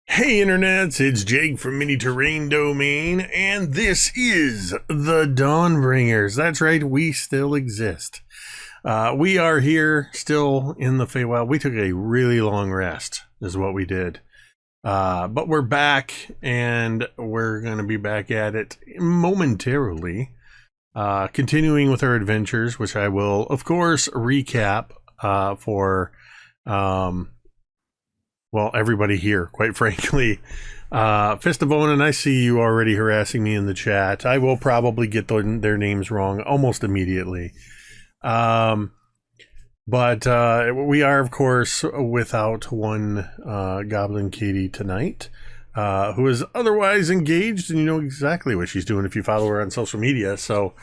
Hey internets, it's Jake from Mini Terrain Domain, and this is the Dawnbringers. That's right, we still exist. We are here, still in the Feywild. We took a really long rest, is what we did. But we're back, and we're going to be back at it momentarily. Continuing with our adventures, which I will, of course, recap for... well, everybody here, quite frankly. Fist of Onan, I see you already harassing me in the chat. I will probably get their names wrong almost immediately. But we are, of course, without one Goblin Katie tonight, who is otherwise engaged, and you know exactly what she's doing if you follow her on social media. So,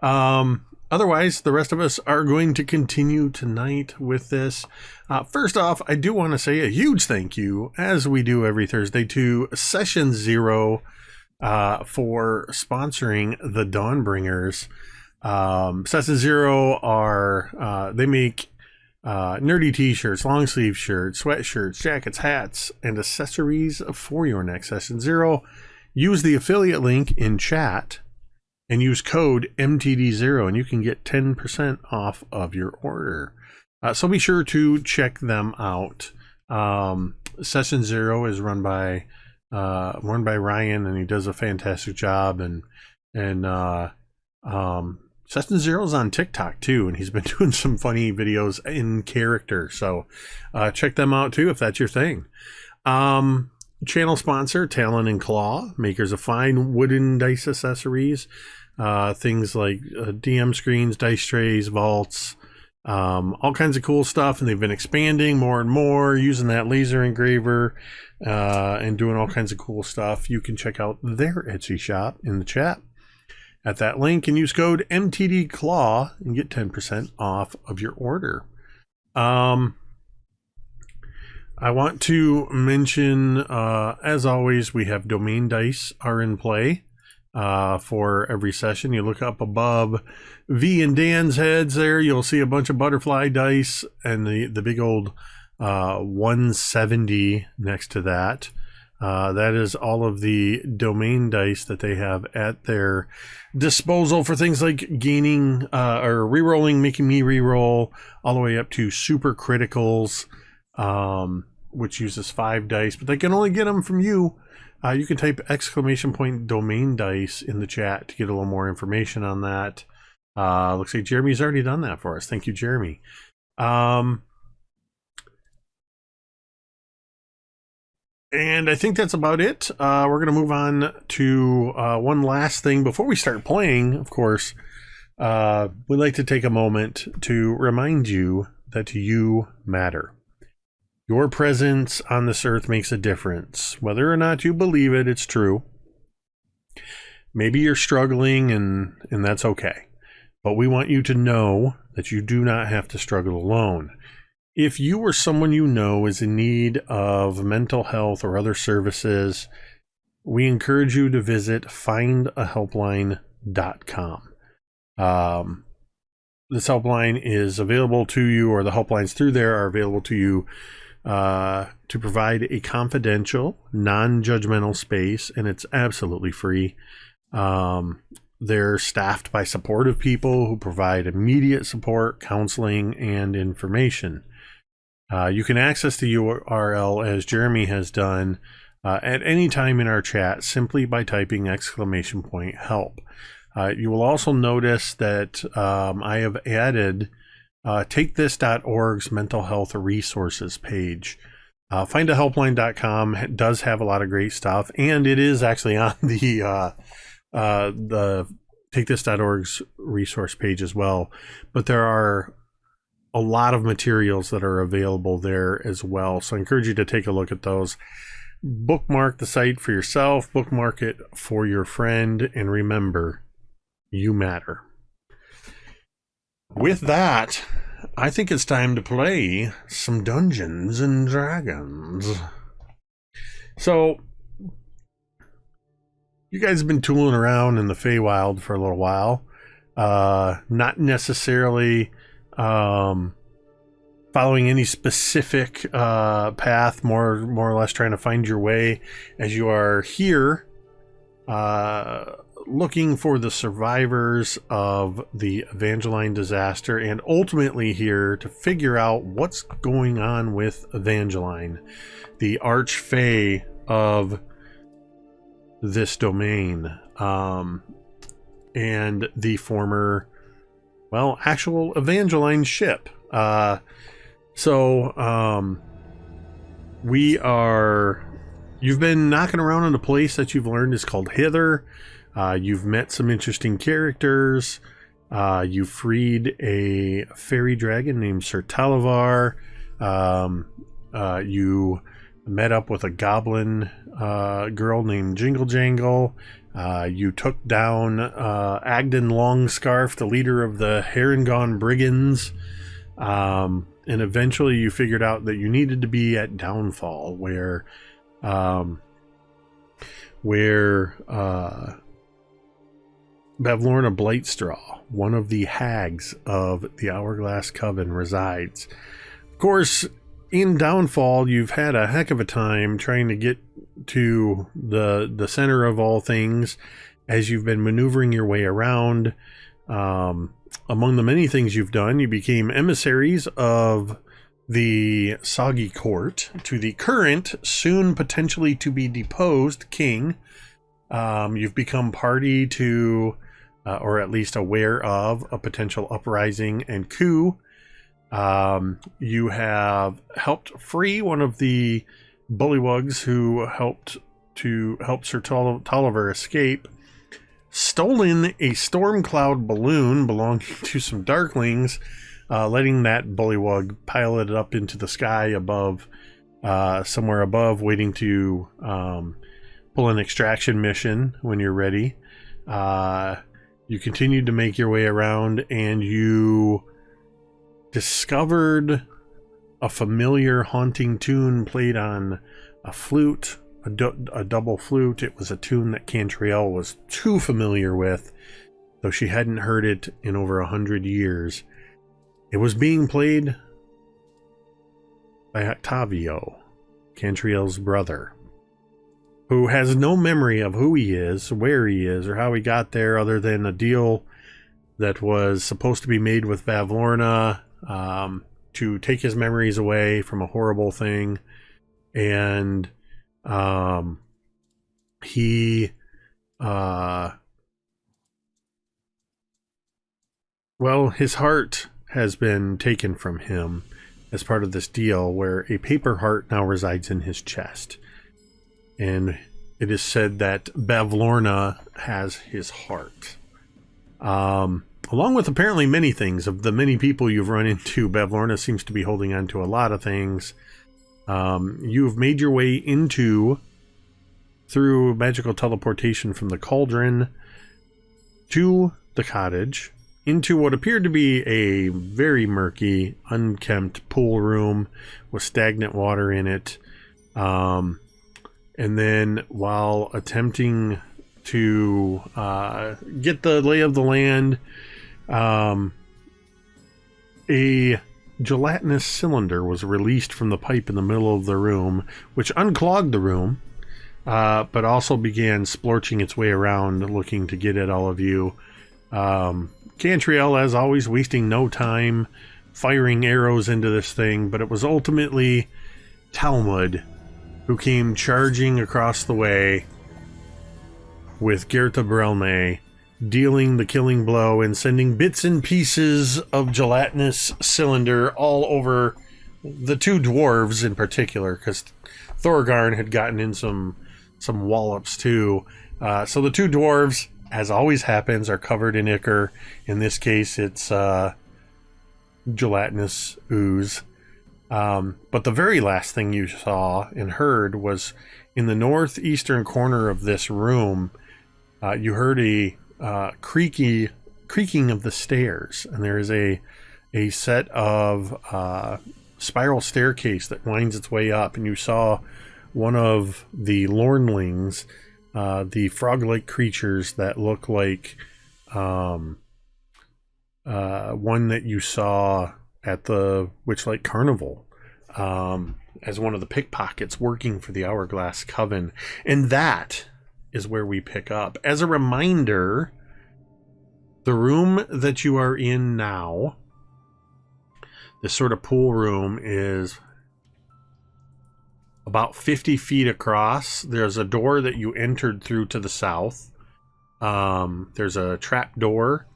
otherwise, the rest of us are going to continue tonight with this. First off, I do want to say a huge thank you, as we do every Thursday, to Session Zero for sponsoring the Dawnbringers. Session Zero are, they make nerdy t-shirts, long sleeve shirts, sweatshirts, jackets, hats, and accessories for your next Session Zero. Use the affiliate link in chat and use code MTD0 and you can get 10% off of your order. So be sure to check them out. Session Zero is run by Ryan, and he does a fantastic job. And Session Zero is on TikTok too, and he's been doing some funny videos in character. So check them out too if that's your thing. Channel sponsor Talon and Claw, makers of fine wooden dice accessories, things like DM screens, dice trays, vaults. All kinds of cool stuff, and they've been expanding more and more using that laser engraver and doing all kinds of cool stuff. You can check out their Etsy shop in the chat at that link and use code MTDClaw and get 10% off of your order. I want to mention, as always, we have domain dice are in play for every session. You look up above V and Dan's heads there, you'll see a bunch of butterfly dice and the big old 170 next to that. That is all of the domain dice that they have at their disposal for things like gaining or re-rolling, making me re-roll, all the way up to super criticals, which uses 5 dice, but they can only get them from you. You can type !domain dice in the chat to get a little more information on that. Looks like Jeremy's already done that for us. Thank you, Jeremy. And I think that's about it. We're going to move on to one last thing. Before we start playing, of course, we'd like to take a moment to remind you that you matter. Your presence on this earth makes a difference. Whether or not you believe it, it's true. Maybe you're struggling, and that's okay. But we want you to know that you do not have to struggle alone. If you or someone you know is in need of mental health or other services, we encourage you to visit findahelpline.com. This helpline is available to you, or the helplines through there are available to you to provide a confidential, non-judgmental space, and it's absolutely free. They're staffed by supportive people who provide immediate support, counseling, and information. You can access the URL, as Jeremy has done, at any time in our chat simply by typing !help. You will also notice that I have added TakeThis.org's mental health resources page. Findahelpline.com does have a lot of great stuff, and it is actually on the TakeThis.org's resource page as well. But there are a lot of materials that are available there as well, so I encourage you to take a look at those. Bookmark the site for yourself, bookmark it for your friend, and remember, you matter. With that, I think it's time to play some Dungeons and Dragons. So, you guys have been tooling around in the Feywild for a little while. Not necessarily finding following any specific path, more or less trying to find your way as you are here looking for the survivors of the Evangeline disaster, and ultimately here to figure out what's going on with Evangeline, the archfey of this domain, and the former, well, actual Evangeline ship. You've been knocking around in a place that you've learned is called Hither. You've met some interesting characters. You freed a fairy dragon named Sir Talavar. You met up with a goblin girl named Jingle Jangle. You took down Agden Longscarf, the leader of the Harengon Brigands. And eventually you figured out that you needed to be at Downfall, where Bavlorna Blightstraw, one of the hags of the Hourglass Coven, resides. Of course, in Downfall, you've had a heck of a time trying to get to the center of all things as you've been maneuvering your way around. Among the many things you've done, you became emissaries of the Soggy Court to the current, soon potentially to be deposed king. You've become party to, or at least aware of, a potential uprising and coup. You have helped free one of the bullywugs who helped Sir Tolliver escape, stolen a Stormcloud balloon belonging to some Darklings, letting that bullywug pilot it up into the sky above, somewhere above, waiting to pull an extraction mission when you're ready. You continued to make your way around, and you discovered a familiar haunting tune played on a flute, a double flute. It was a tune that Cantriel was too familiar with, though she hadn't heard it in over 100 years. It was being played by Octavio, Cantriel's brother, who has no memory of who he is, where he is, or how he got there, other than a deal that was supposed to be made with Bavlorna to take his memories away from a horrible thing. And his heart has been taken from him as part of this deal, where a paper heart now resides in his chest. And it is said that Bavlorna has his heart. Along with apparently many things. Of the many people you've run into, Bavlorna seems to be holding on to a lot of things. You've made your way through magical teleportation from the cauldron to the cottage, into what appeared to be a very murky, unkempt pool room with stagnant water in it. And then, while attempting to get the lay of the land, a gelatinous cylinder was released from the pipe in the middle of the room, which unclogged the room, but also began splorching its way around, looking to get at all of you. Cantriel, as always, wasting no time firing arrows into this thing, but it was ultimately Talmud who came charging across the way with Gerta Brelme, dealing the killing blow and sending bits and pieces of gelatinous cylinder all over the two dwarves in particular, because Thorgarn had gotten in some wallops too. So the two dwarves, as always happens, are covered in ichor. In this case, it's gelatinous ooze. But the very last thing you saw and heard was in the northeastern corner of this room. You heard a creaking of the stairs, and there is a set of spiral staircase that winds its way up, and you saw one of the Lornlings, the frog-like creatures that look like one that you saw at the Witchlight Carnival as one of the pickpockets working for the Hourglass Coven. And that is where we pick up. As a reminder, the room that you are in now, this sort of pool room, is about 50 feet across. There's a door that you entered through to the south. There's a trap door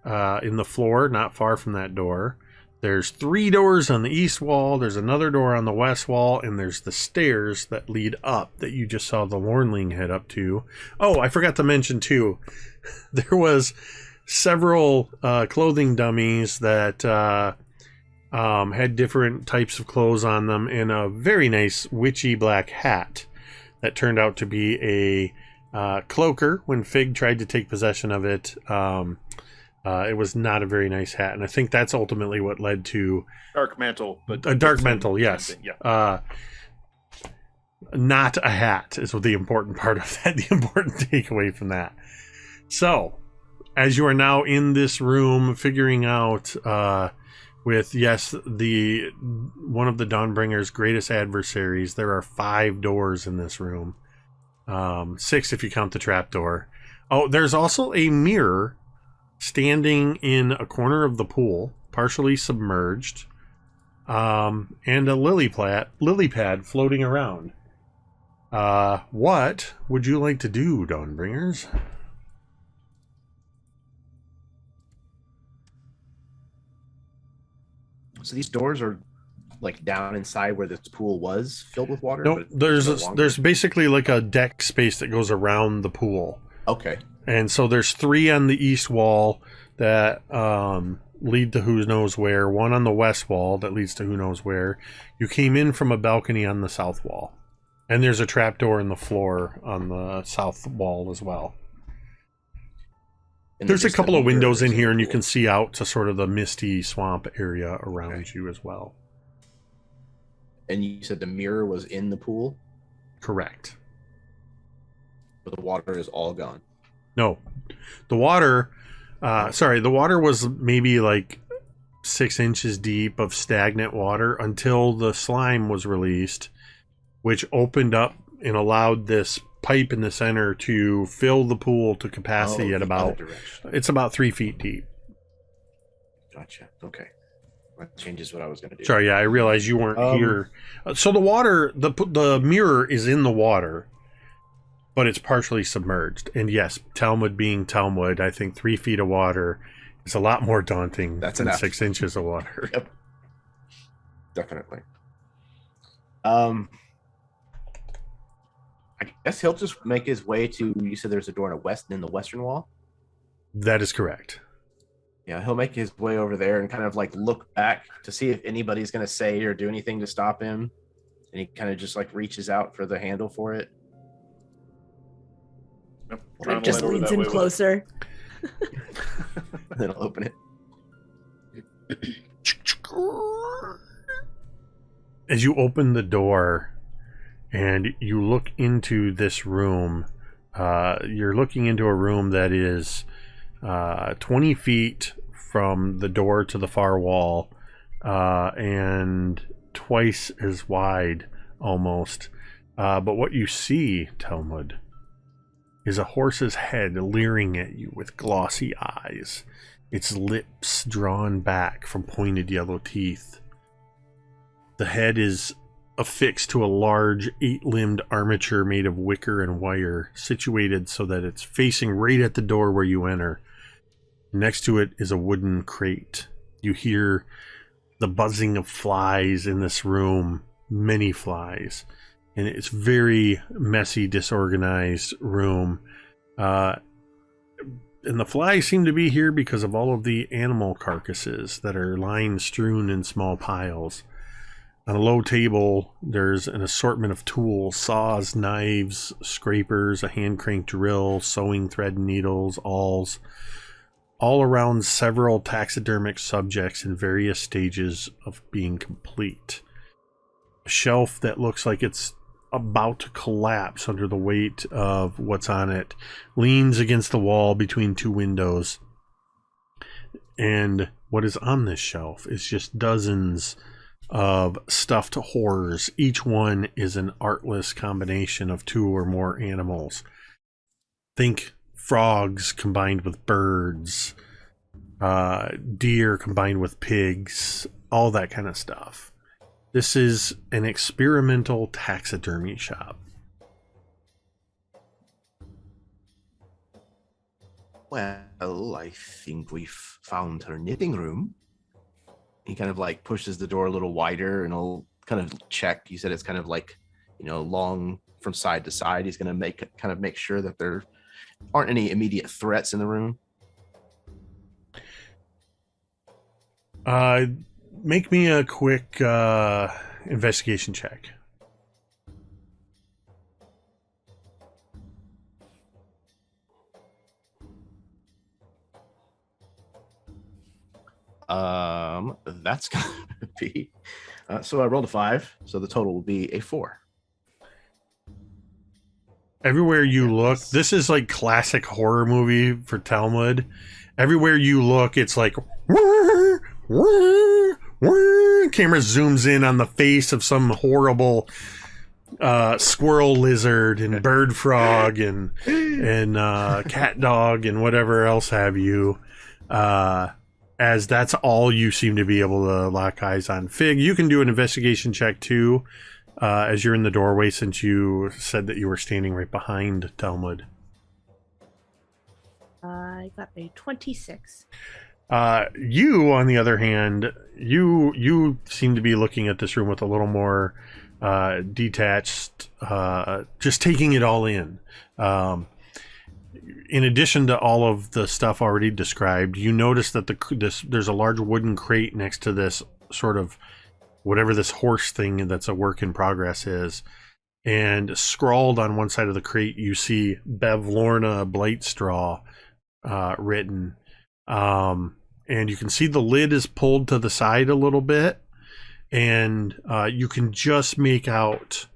in the floor not far from that door. There's 3 doors on the east wall. There's another door on the west wall, and there's the stairs that lead up that you just saw the Lornling head up to. Oh, I forgot to mention too, there was several clothing dummies that had different types of clothes on them, and a very nice witchy black hat that turned out to be a cloaker. When Fig tried to take possession of it, it was not a very nice hat, and I think that's ultimately what led to dark mantle. But a dark mantle, yes. Yeah. Not a hat is what the important part of that, the important takeaway from that. So, as you are now in this room, figuring out with, yes, the one of the Dawnbringers' greatest adversaries, there are 5 doors in this room. 6 if you count the trapdoor. Oh, there's also a mirror standing in a corner of the pool, partially submerged, and a lily pad floating around. What would you like to do, Dawnbringers? So these doors are like down inside where this pool was filled with water? No, there's basically like a deck space that goes around the pool. Okay. And so there's 3 on the east wall that lead to who knows where, 1 on the west wall that leads to who knows where. You came in from a balcony on the south wall. And there's a trapdoor in the floor on the south wall as well. And there's a couple of windows in here, and you can see out to sort of the misty swamp area around you as well. And you said the mirror was in the pool? Correct. But the water is all gone. No. The water, the water was maybe like 6 inches deep of stagnant water until the slime was released, which opened up and allowed this pipe in the center to fill the pool to capacity at about, it's about 3 feet deep. Gotcha. Okay. That changes what I was going to do. Sorry, yeah, I realized you weren't here. So the water, the mirror is in the water, but it's partially submerged. And yes, Talmud being Talmud, I think 3 feet of water is a lot more daunting than enough. 6 inches of water. Yep. Definitely. I guess he'll just make his way to, you said there's a door in the western wall? That is correct. Yeah, he'll make his way over there and kind of like look back to see if anybody's going to say or do anything to stop him. And he kind of just like reaches out for the handle for it. It just leads him closer. Then he'll open it. As you open the door and you look into this room, you're looking into a room that is 20 feet from the door to the far wall, and twice as wide almost. But what you see, Talmud, is a horse's head leering at you with glossy eyes, its lips drawn back from pointed yellow teeth. The head is affixed to a large 8-limbed armature made of wicker and wire, situated so that it's facing right at the door where you enter. Next to it is a wooden crate. You hear the buzzing of flies in this room, many flies, and it's very messy, disorganized room. And the flies seem to be here because of all of the animal carcasses that are lying strewn in small piles. On a low table, there's an assortment of tools: saws, knives, scrapers, a hand-cranked drill, sewing thread and needles, awls, all around several taxidermic subjects in various stages of being complete. A shelf that looks like it's about to collapse under the weight of what's on it leans against the wall between 2 windows. And what is on this shelf is just dozens of stuffed horrors. Each one is an artless combination of two or more animals. Think frogs combined with birds, deer combined with pigs, all that kind of stuff. This is an experimental taxidermy shop. Well, I think we've found her knitting room. He kind of like pushes the door a little wider and he'll kind of check. You said it's kind of like, long from side to side. He's going to make sure that there aren't any immediate threats in the room. Make me a quick investigation check. That's going to be, so I rolled a 5, so the total will be a 4. Everywhere you look, this is like classic horror movie for Talmud. Everywhere you look, it's like, whir, whir, whir. Camera zooms in on the face of some horrible squirrel lizard and bird frog and cat dog and whatever else have you. As that's all you seem to be able to lock eyes on. Fig, you can do an investigation check too, as you're in the doorway, since you said that you were standing right behind Talmud. I got a 26. You, on the other hand, you seem to be looking at this room with a little more detached, just taking it all in. In addition to all of the stuff already described, you notice that there's a large wooden crate next to this sort of whatever this horse thing that's a work in progress is. And scrawled on one side of the crate, you see Bev Lorna Blightstraw written. And you can see the lid is pulled to the side a little bit. And you can just make out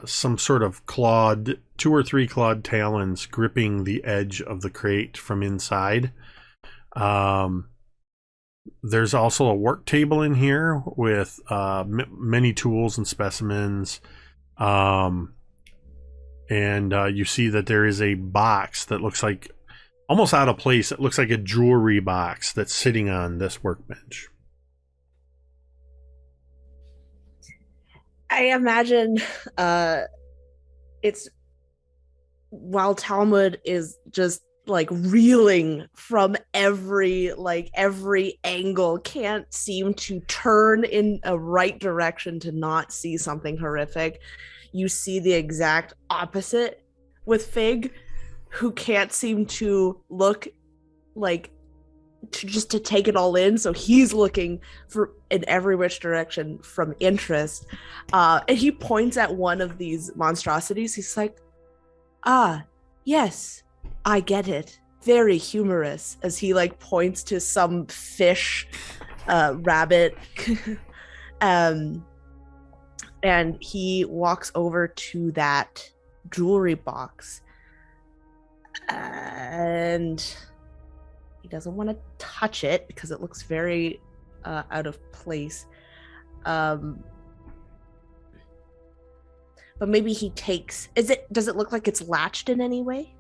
some sort of clawed, 2 or 3 clawed talons gripping the edge of the crate from inside. There's also a work table in here with many tools and specimens. And you see that there is a box that looks like almost out of place. It looks like a jewelry box that's sitting on this workbench. I imagine it's while Talmud is just like reeling from every angle, can't seem to turn in a right direction to not see something horrific. You see the exact opposite with Fig, who can't seem to look like to take it all in, so he's looking for in every which direction from interest, and he points at one of these monstrosities. He's like, yes, I get it, very humorous, as he like points to some fish rabbit and he walks over to that jewelry box and he doesn't want to touch it because it looks very out of place. But maybe he takes... Does it look like it's latched in any way?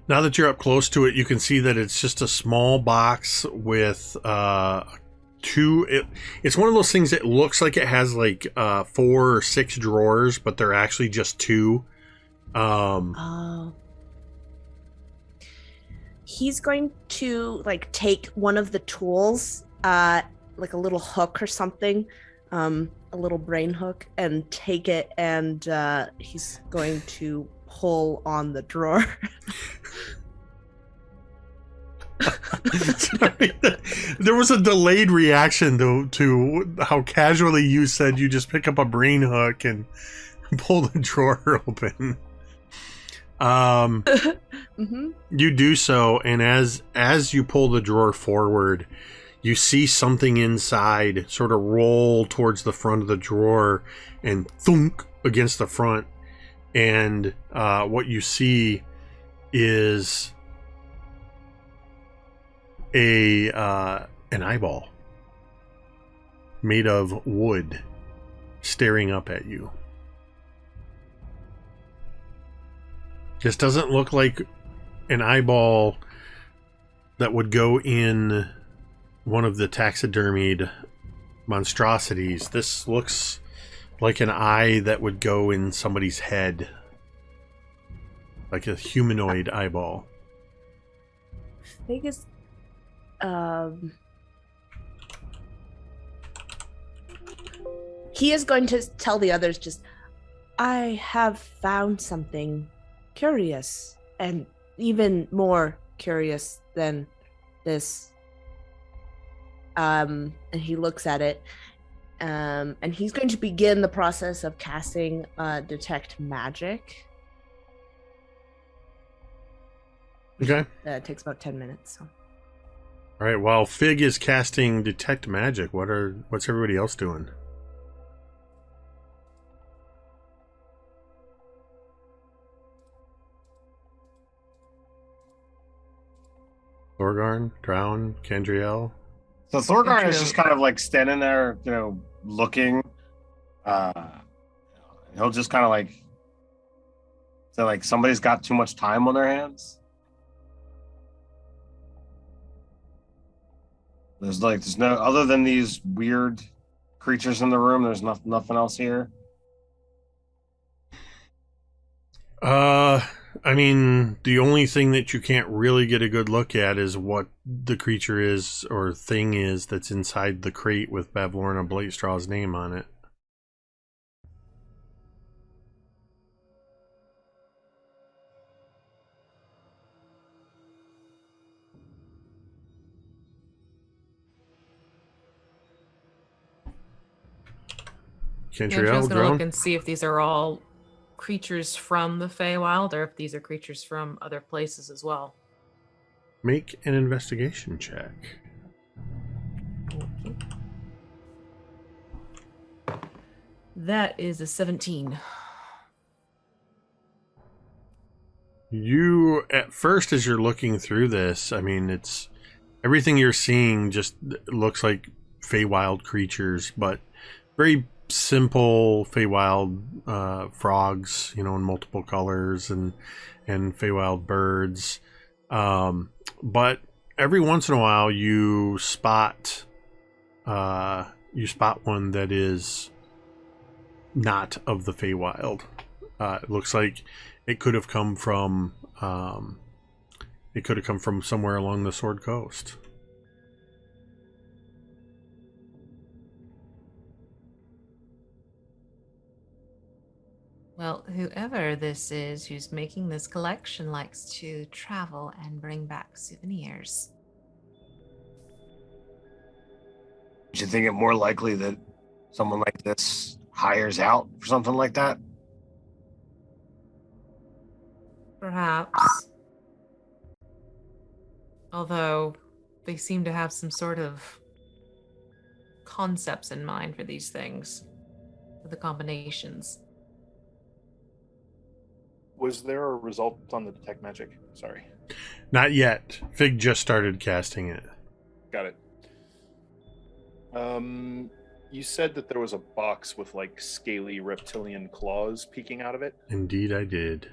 Now that you're up close to it, you can see that it's just a small box with it's one of those things that looks like it has like 4 or 6 drawers, but they're actually just 2. He's going to like take one of the tools, like a little hook or something, a little brain hook, and take it, and he's going to pull on the drawer. Sorry, there was a delayed reaction to how casually you said you just pick up a brain hook and pull the drawer open. Mm-hmm. You do so, and as you pull the drawer forward, you see something inside sort of roll towards the front of the drawer and thunk against the front, and what you see is an eyeball made of wood staring up at you. This doesn't look like an eyeball that would go in one of the taxidermied monstrosities. This looks like an eye that would go in somebody's head, like a humanoid eyeball. Fig is, he is going to tell the others just, I have found something curious, and even more curious than this. And he looks at it, and he's going to begin the process of casting Detect Magic. Okay. It takes about 10 minutes. So. All right. While Fig is casting Detect Magic, what's everybody else doing? Thorgarn, Drown, Cantriel. So Thorgarn is just kind of like standing there, looking. He'll just kind of like say, like, somebody's got too much time on their hands. There's no, other than these weird creatures in the room, there's nothing else here. I mean, the only thing that you can't really get a good look at is what the creature is or thing is that's inside the crate with Bavlorna Blightstraw's name on it. Cantriel's gonna Drone? look and see if these are all creatures from the Feywild or if these are creatures from other places as well. Make an investigation check. Okay. That is a 17. You, at first, as you're looking through this, I mean, it's everything you're seeing just looks like Feywild creatures, but very simple Feywild frogs, in multiple colors, and Feywild birds. But every once in a while, you spot one that is not of the Feywild. It looks like it could have come from somewhere along the Sword Coast. Well, whoever this is who's making this collection likes to travel and bring back souvenirs. Do you think it more likely that someone like this hires out for something like that? Perhaps. Although they seem to have some sort of concepts in mind for these things, for the combinations. Was there a result on the Detect Magic? Sorry. Not yet. Fig just started casting it. Got it. You said that there was a box with like scaly reptilian claws peeking out of it. Indeed, I did.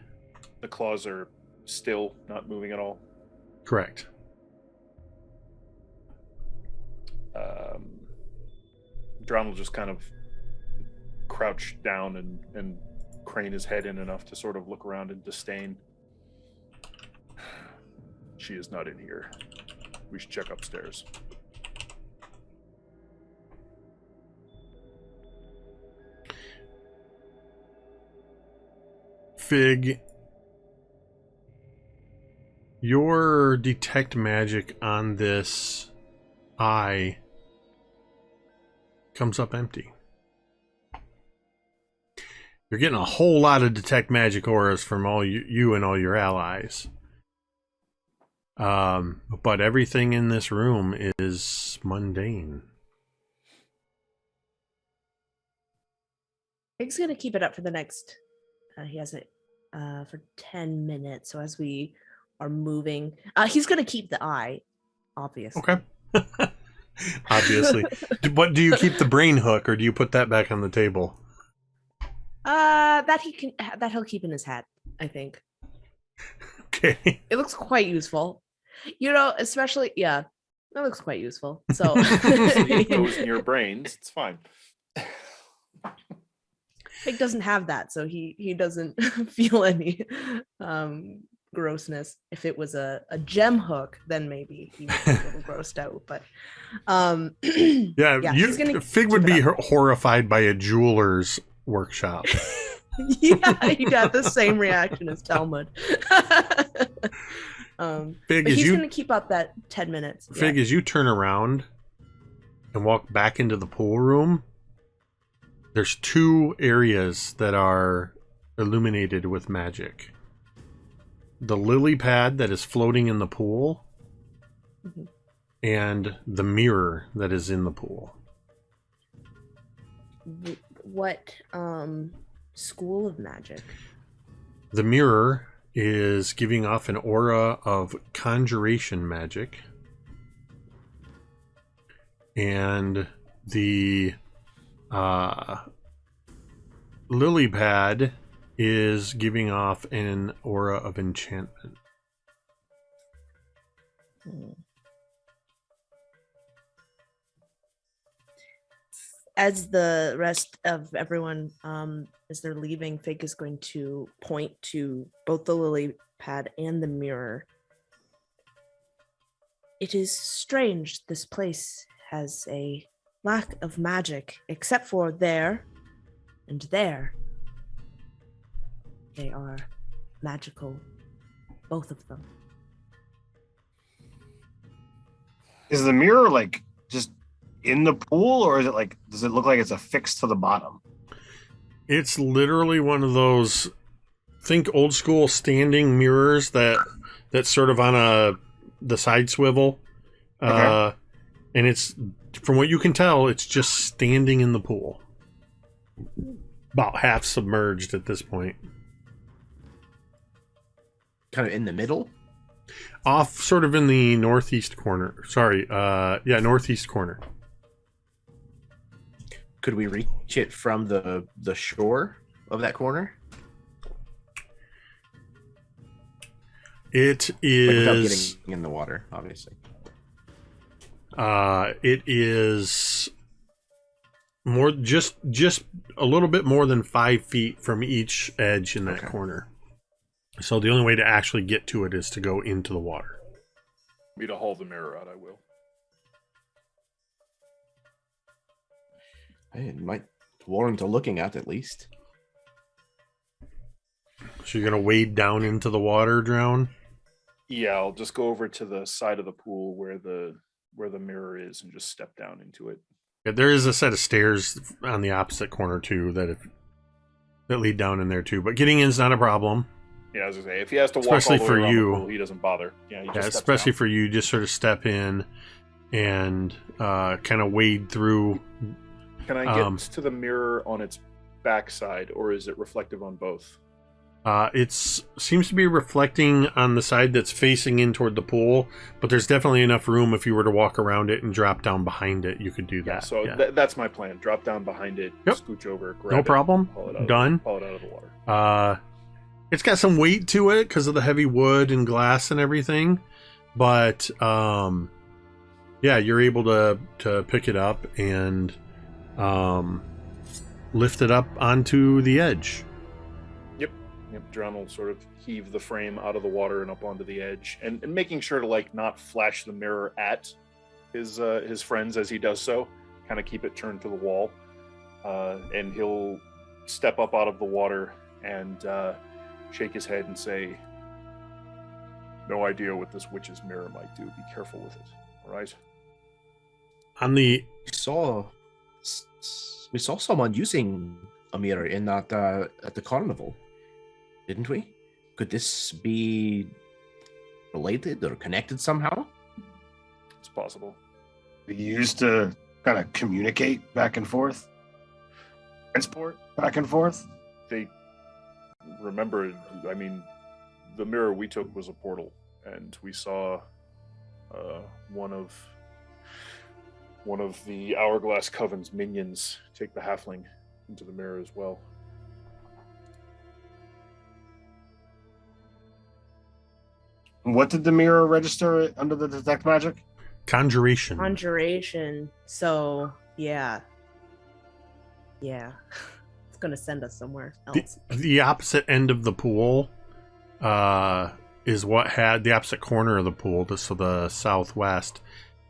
The claws are still not moving at all. Correct. Drown will just kind of crouch down and crane his head in enough to sort of look around in disdain. She is not in here. We should check upstairs. Fig, your detect magic on this eye comes up empty. You're getting a whole lot of detect magic auras from all you and all your allies. But everything in this room is mundane. Fig's gonna keep it up for the next. He has it for 10 minutes. So as we are moving, he's gonna keep the eye, obviously. Okay. Obviously. But do you keep the brain hook, or do you put that back on the table? That he'll keep in his hat, I think. Okay. It looks quite useful. Especially, yeah, it looks quite useful. So It goes in your brains. It's fine. Fig doesn't have that, so he doesn't feel any grossness. If it was a gem hook, then maybe he would be a little grossed out. But Fig would be horrified by a jeweler's workshop. Yeah, he got the same reaction as Talmud. Fig, but he's going to keep up that 10 minutes. Fig, as you turn around and walk back into the pool room, there's 2 areas that are illuminated with magic. The lily pad that is floating in the pool, mm-hmm. and the mirror that is in the pool. What school of magic? The mirror is giving off an aura of conjuration magic. And the lily pad is giving off an aura of enchantment. As the rest of everyone, as they're leaving, Fig is going to point to both the lily pad and the mirror. It is strange this place has a lack of magic, except for there and there. They are magical, both of them. Is the mirror like just in the pool, or is it like, does it look like it's affixed to the bottom? It's literally one of those, think old school standing mirrors that's sort of on the side swivel. Okay. And it's, from what you can tell, it's just standing in the pool. About half submerged at this point. Kind of in the middle? Off sort of in the northeast corner. Sorry, northeast corner. Could we reach it from the shore of that corner? It is... without getting in the water, obviously. It is more just a little bit more than 5 feet from each edge in that corner. So the only way to actually get to it is to go into the water. Me to haul the mirror out, I will. It might warrant a looking at least. So you're gonna wade down into the water, Drown? Yeah, I'll just go over to the side of the pool where the mirror is and just step down into it. Yeah, there is a set of stairs on the opposite corner too that lead down in there too. But getting in is not a problem. Yeah, as I say, if he has to walk especially all the way for around you, the pool, he doesn't bother. Yeah, especially for you, just sort of step in and kind of wade through. Can I get to the mirror on its backside, or is it reflective on both? It seems to be reflecting on the side that's facing in toward the pool, but there's definitely enough room if you were to walk around it and drop down behind it, you could do that. So that's my plan. Drop down behind it, scooch over, grab no problem. Done. Pull it out of the water. It's got some weight to it because of the heavy wood and glass and everything, but you're able to pick it up and lift it up onto the edge. Yep. Drown will sort of heave the frame out of the water and up onto the edge, and making sure to not flash the mirror at his friends as he does so. Kind of keep it turned to the wall, and he'll step up out of the water and shake his head and say, "No idea what this witch's mirror might do. Be careful with it. All right." We saw someone using a mirror in that at the carnival, didn't we? Could this be related or connected somehow? It's possible. We used to kind of communicate back and forth, transport back and forth. They remember. I mean, the mirror we took was a portal, and we saw one of the Hourglass Coven's minions take the halfling into the mirror as well. What did the mirror register under the detect magic? Conjuration. Conjuration. So, yeah. Yeah. It's going to send us somewhere else. The opposite end of the pool is what had the opposite corner of the pool, so the southwest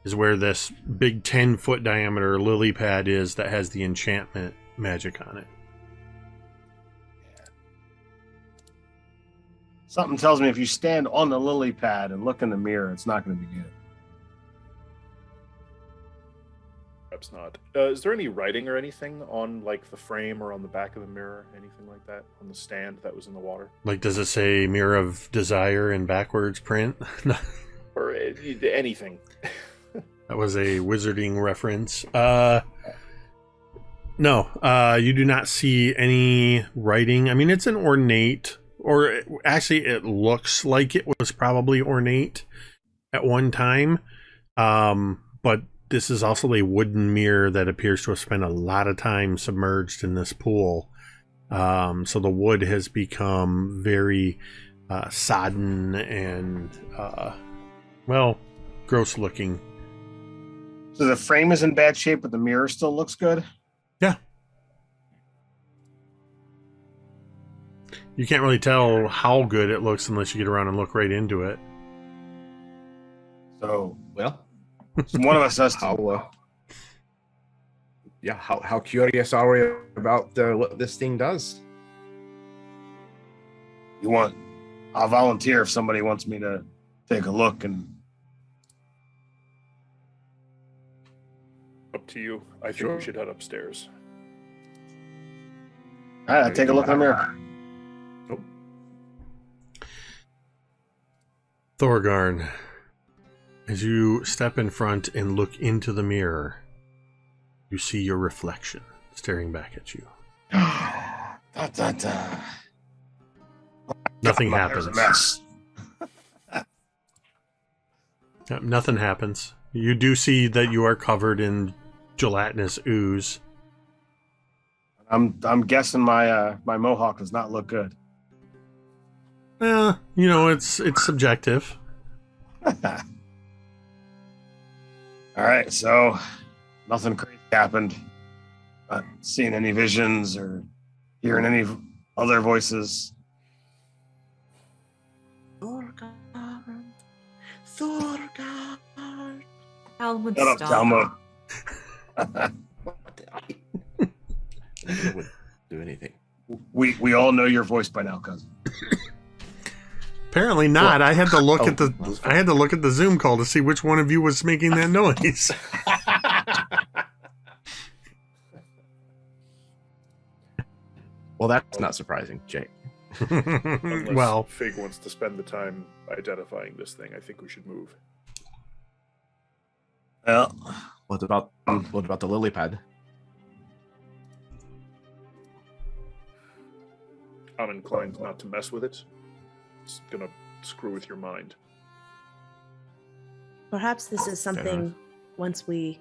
is where this big 10-foot diameter lily pad is that has the enchantment magic on it. Something tells me if you stand on the lily pad and look in the mirror, it's not going to be good. Perhaps not. Is there any writing or anything on like the frame or on the back of the mirror? Anything like that on the stand that was in the water? Like, does it say Mirror of Desire in backwards print? Or anything? That was a wizarding reference. No, you do not see any writing. I mean, it's an ornate, or actually it looks like it was probably ornate at one time. But this is also a wooden mirror that appears to have spent a lot of time submerged in this pool. So the wood has become very sodden and, well, gross looking. So the frame is in bad shape, but the mirror still looks good? Yeah. You can't really tell how good it looks unless you get around and look right into it. So, Well, so one of us has to... how curious are we about what this thing does? I'll volunteer if somebody wants me to take a look. And Up to you. I think Sure. we should head upstairs. all right, I'll take a look in the mirror. Thorgarn, as you step in front and look into the mirror, you see your reflection staring back at you. Da, da, da. Nothing My happens. hair's a mess. Nothing happens. You do see that you are covered in gelatinous ooze. I'm guessing my my mohawk does not look good. It's subjective. All right, so nothing crazy happened. Not seeing any visions or hearing any other voices. Thorgarn. Thorgarn. Talmud, Shut up, stop. Talmud. I wouldn't do anything. We all know your voice by now, cousin. Apparently not. I had to look at the that's I had to look at the Zoom call to see which one of you was making that noise. Well, that's not surprising, Jake. Unless Well, Fig wants to spend the time identifying this thing, I think we should move. Well, What about the lily pad? I'm inclined not to mess with it. It's gonna screw with your mind. Perhaps this is something once we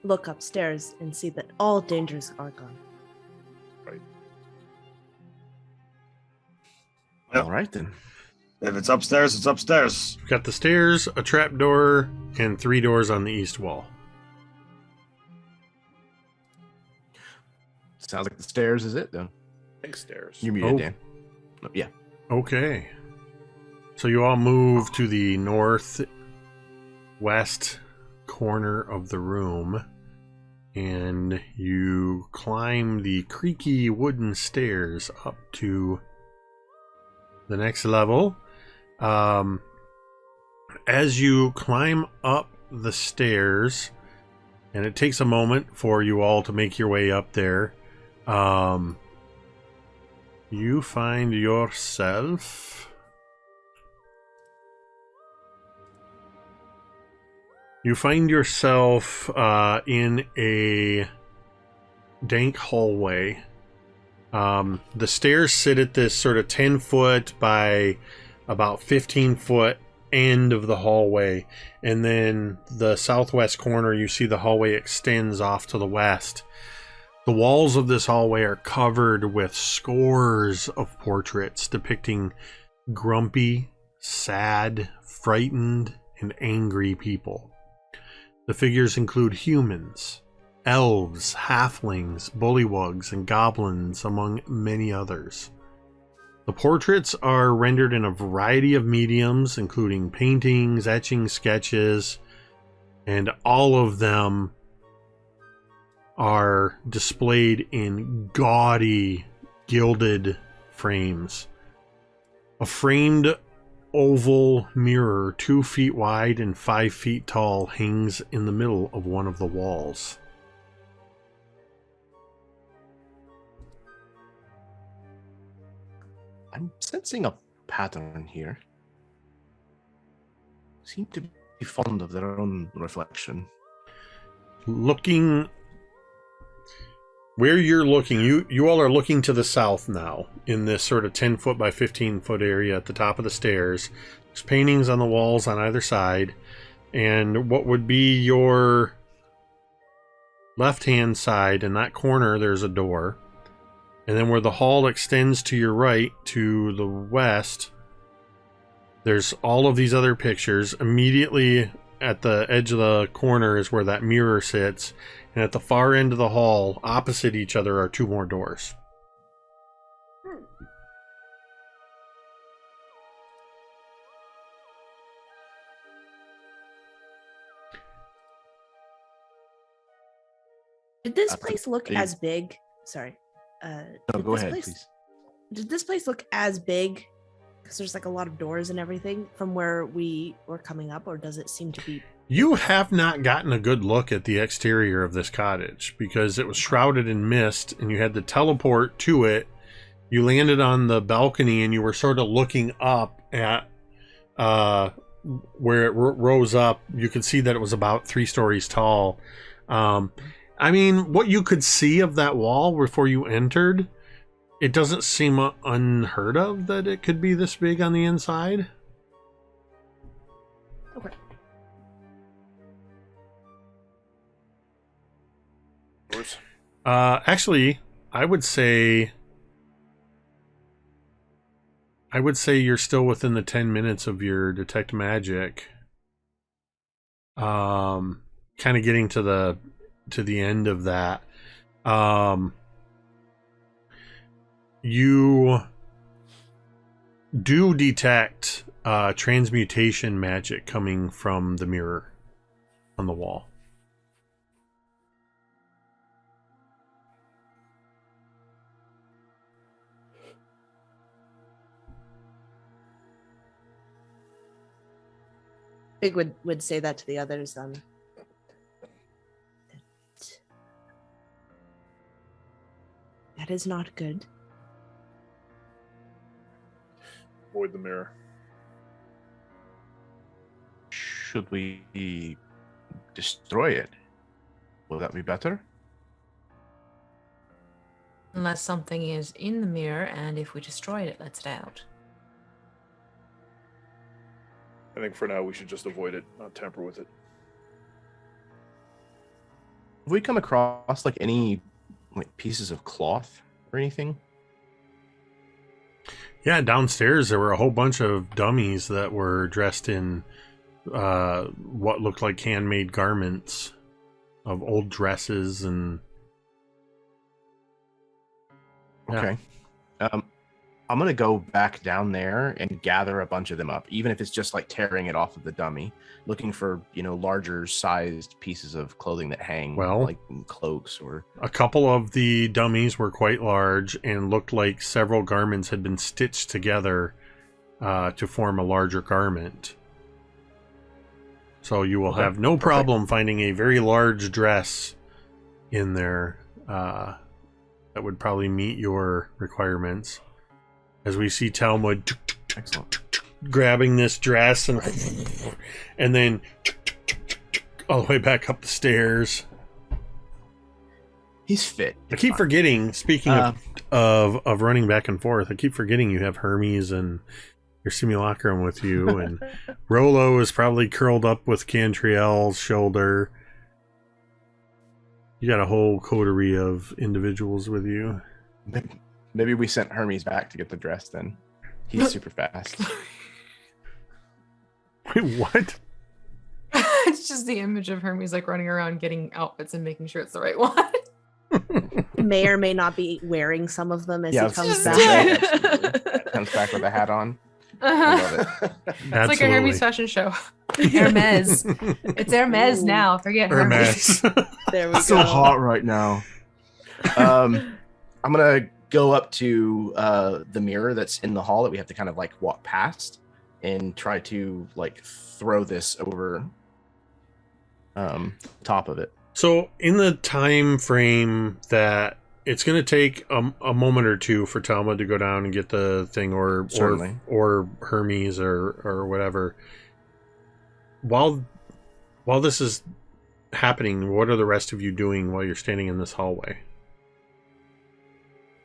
look upstairs and see that all dangers are gone. Right. Yep. All right, then. if it's upstairs, it's upstairs. we've got the stairs, a trap door, and 3 doors on the east wall. Sounds like the stairs is it, then. Big stairs. You're muted, Oh. Dan. Oh, yeah. Okay. So you all move to the northwest corner of the room, and you climb the creaky wooden stairs up to the next level. As you climb up the stairs, and it takes a moment for you all to make your way up there, you find yourself... in a dank hallway. The stairs sit at this sort of 10 foot by about 15 foot end of the hallway, and then the southwest corner, you see the hallway extends off to the west. The walls of this hallway are covered with scores of portraits depicting grumpy, sad, frightened, and angry people. The figures include humans, elves, halflings, bullywugs, and goblins, among many others. The portraits are rendered in a variety of mediums, including paintings, etchings, sketches, and all of them are displayed in gaudy, gilded frames. A framed oval mirror 2 feet wide and 5 feet tall hangs in the middle of one of the walls. I'm sensing a pattern here. Seem to be fond of their own reflection. Looking where you're looking, you all are looking to the south now in this sort of 10 foot by 15 foot area at the top of the stairs. There's paintings on the walls on either side, and what would be your left hand side in that corner, there's a door. And then where the hall extends to your right, to the west, there's all of these other pictures. Immediately at the edge of the corner is where that mirror sits. And at the far end of the hall, opposite each other, are 2 more doors. Did this place look as big? Sorry. No, go ahead, please. Did this place look as big? Because there's like a lot of doors and everything from where we were coming up, or does it seem to be? You have not gotten a good look at the exterior of this cottage because it was shrouded in mist and you had to teleport to it. You landed on the balcony and you were sort of looking up at where it rose up. You could see that it was about 3 stories tall. I mean, what you could see of that wall before you entered, it doesn't seem unheard of that it could be this big on the inside. Okay. Actually, I would say you're still within the 10 minutes of your detect magic. Kind of getting to the end of that. You do detect transmutation magic coming from the mirror on the wall. Big would say that to the others. That is not good. Avoid the mirror. Should we destroy it? Will that be better? Unless something is in the mirror, and if we destroy it, it lets it out. I think for now we should just avoid it, not tamper with it. Have we come across like any pieces of cloth or anything? Yeah, downstairs there were a whole bunch of dummies that were dressed in what looked like handmade garments of old dresses and. Okay. I'm going to go back down there and gather a bunch of them up, even if it's just like tearing it off of the dummy, looking for, larger sized pieces of clothing that hang, like cloaks or... A couple of the dummies were quite large and looked like several garments had been stitched together to form a larger garment. So you will have no problem finding a very large dress in there that would probably meet your requirements. As we see Talmud grabbing this dress and then all the way back up the stairs. He's fit. I keep forgetting, speaking of running back and forth, I keep forgetting you have Hermes and your simulacrum with you, and Rolo is probably curled up with Cantriel's shoulder. You got a whole coterie of individuals with you. Maybe we sent Hermes back to get the dress then. He's super fast. Wait, what? It's just the image of Hermes like running around getting outfits and making sure it's the right one. May or may not be wearing some of them as Yeah, he comes just back. did. Absolutely. Comes back with a hat on. I Uh-huh. love it. It's like a Hermes fashion show. Hermes. It's Hermes Ooh. now. Forget Hermes. Hermes. There we It's so go. hot right now. I'm gonna go up to the mirror that's in the hall that we have to kind of like walk past and try to like throw this over top of it. So in the time frame that it's going to take a moment or two for Talmud to go down and get the thing, or Certainly. or Hermes or whatever. While this is happening, what are the rest of you doing while you're standing in this hallway?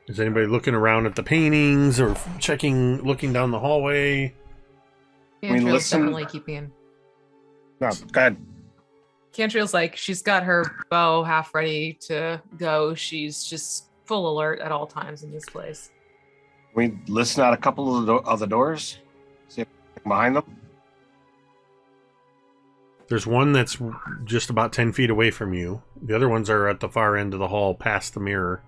Is anybody looking around at the paintings or looking down the hallway? Cantriel's listen- definitely keeping him. No, go ahead. Cantriel's like, she's got her bow half ready to go. She's just full alert at all times in this place. We listen at a couple of the doors. See if behind them. There's one that's just about 10 feet away from you. The other ones are at the far end of the hall past the mirror.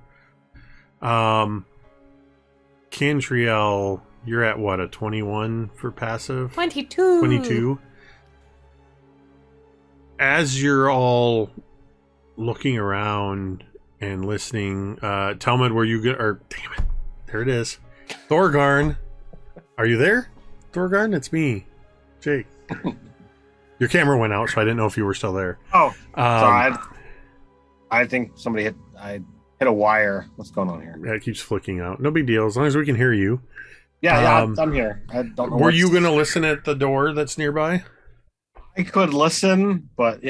Cantriel, you're at what, a 21 for passive? 22. 22. As you're all looking around and listening, Talmud, where you get, or damn it, there it is. Thorgarn, are you there? Thorgarn, it's me, Jake. Your camera went out, so I didn't know if you were still there. Oh, sorry. I think somebody hit a wire. What's going on here? Yeah, it keeps flicking out. No big deal, as long as we can hear you. Yeah, I'm here. I don't know. Were you going to listen at the door that's nearby? I could listen, but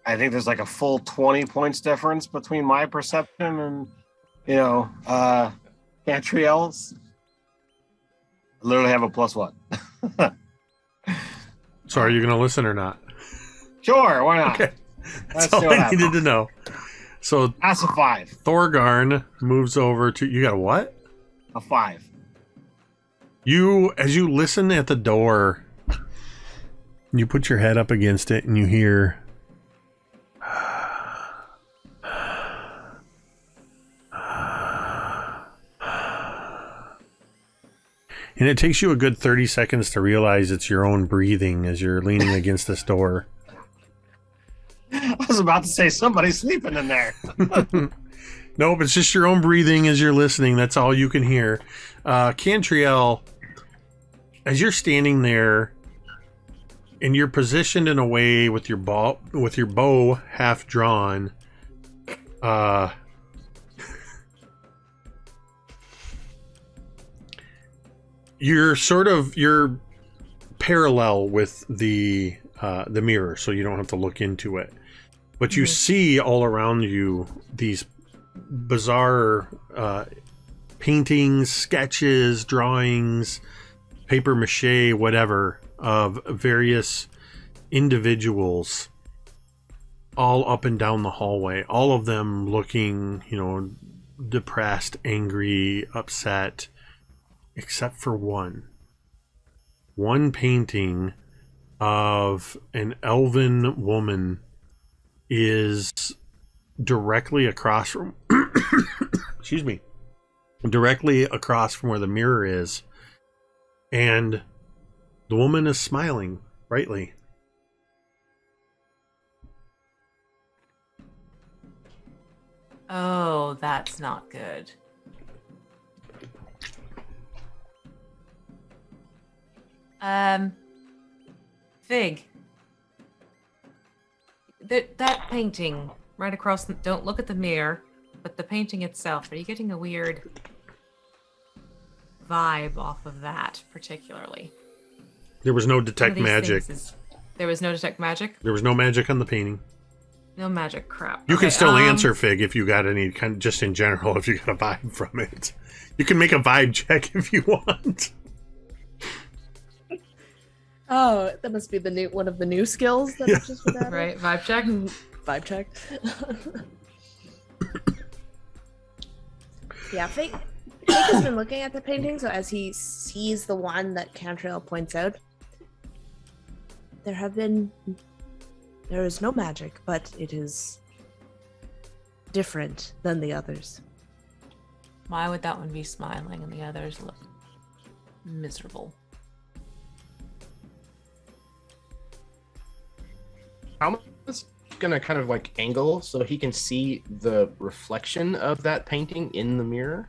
I think there's like a full 20 points difference between my perception and Cantriel's. I literally have a +1. So are you going to listen or not? Sure, why not? Okay. That's Let's all see what I needed happens. to know. So That's a 5. Thorgarn moves over to, you got a what? A 5. As you listen at the door, you put your head up against it and you hear and it takes you a good 30 seconds to realize it's your own breathing as you're leaning against this door. I was about to say somebody's sleeping in there. Nope, it's just your own breathing as you're listening. That's all you can hear. Cantriel, as you're standing there and you're positioned in a way with your bow half drawn, you're parallel with the mirror, so you don't have to look into it. But you see all around you these bizarre paintings, sketches, drawings, paper mache, whatever, of various individuals all up and down the hallway. All of them looking, depressed, angry, upset, except for one. One painting of an elven woman is directly across from excuse me, directly across from where the mirror is, and the woman is smiling brightly. Oh, that's not good. Fig. That painting right across, don't look at the mirror, but the painting itself, are you getting a weird vibe off of that particularly? There was no Some of detect these magic. there was no detect magic? There was no magic on the painting. No magic crap. You can Okay, still answer, Fig, if you got any kind of, just in general, if you got a vibe from it. You can make a vibe check if you want. Oh, that must be the new one of the new skills that just was added. Right, vibe check. Vibe check. Yeah, Fake has been looking at the painting, so as he sees the one that Cantriel points out, there is no magic, but it is different than the others. Why would that one be smiling and the others look miserable? Talmud's gonna kind of like angle so he can see the reflection of that painting in the mirror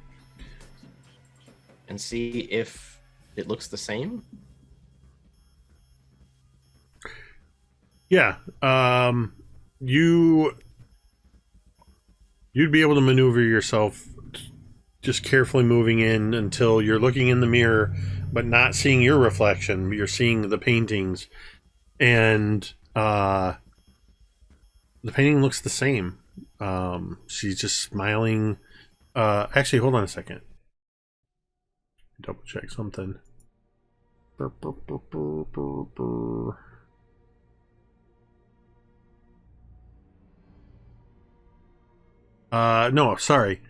and see if it looks the same. Yeah. You'd be able to maneuver yourself just carefully moving in until you're looking in the mirror but not seeing your reflection. You're seeing the paintings, and the painting looks the same. She's just smiling. Actually, hold on a second. Double check something. No, sorry.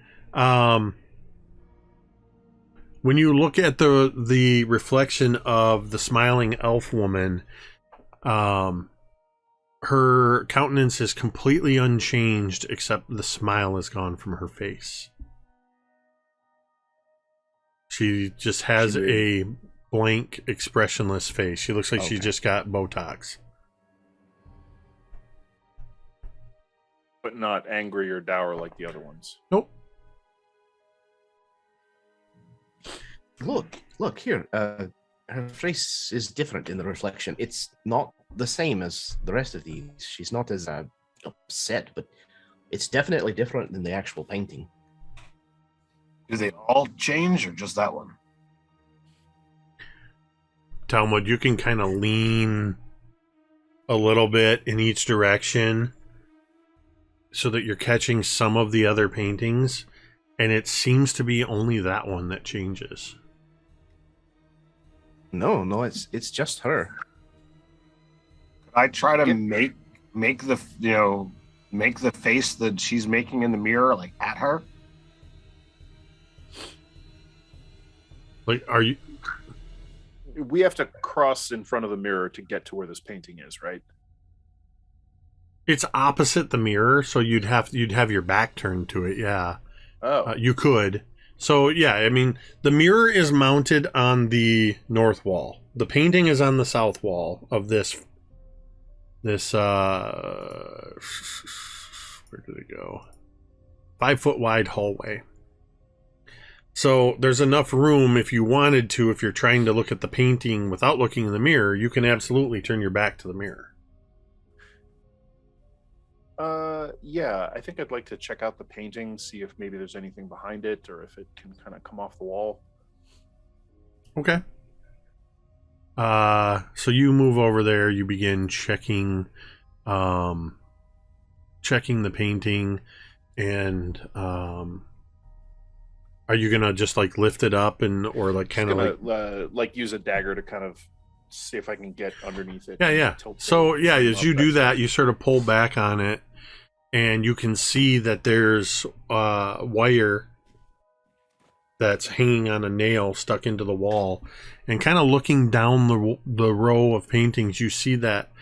When you look at the reflection of the smiling elf woman, her countenance is completely unchanged except the smile is gone from her face. She just has a blank, expressionless face. She looks like she just got Botox. But not angry or dour like the other ones. Nope. Look here. Her face is different in the reflection. It's not the same as the rest of these. She's not as upset, but it's definitely different than the actual painting. Do they all change or just that one? Talmud, you can kind of lean a little bit in each direction so that you're catching some of the other paintings, and it seems to be only that one that changes. No, it's just her. I try to make the face that she's making in the mirror like at her. Like, are you? We have to cross in front of the mirror to get to where this painting is, right? It's opposite the mirror, so you'd have your back turned to it. Yeah. Oh. You could. So yeah, I mean, the mirror is mounted on the north wall. The painting is on the south wall of this. Where did it go? 5-foot wide hallway. So there's enough room if you wanted to. If you're trying to look at the painting without looking in the mirror, you can absolutely turn your back to the mirror. Yeah, I think I'd like to check out the painting, see if maybe there's anything behind it or if it can kind of come off the wall. Okay. So you move over there, you begin checking the painting, and are you gonna just like lift it up or like kind of like use a dagger to kind of see if I can get underneath it? Yeah. So yeah, as you do that, you sort of pull back on it, and you can see that there's wire that's hanging on a nail stuck into the wall. And kind of looking down the row of paintings, you see that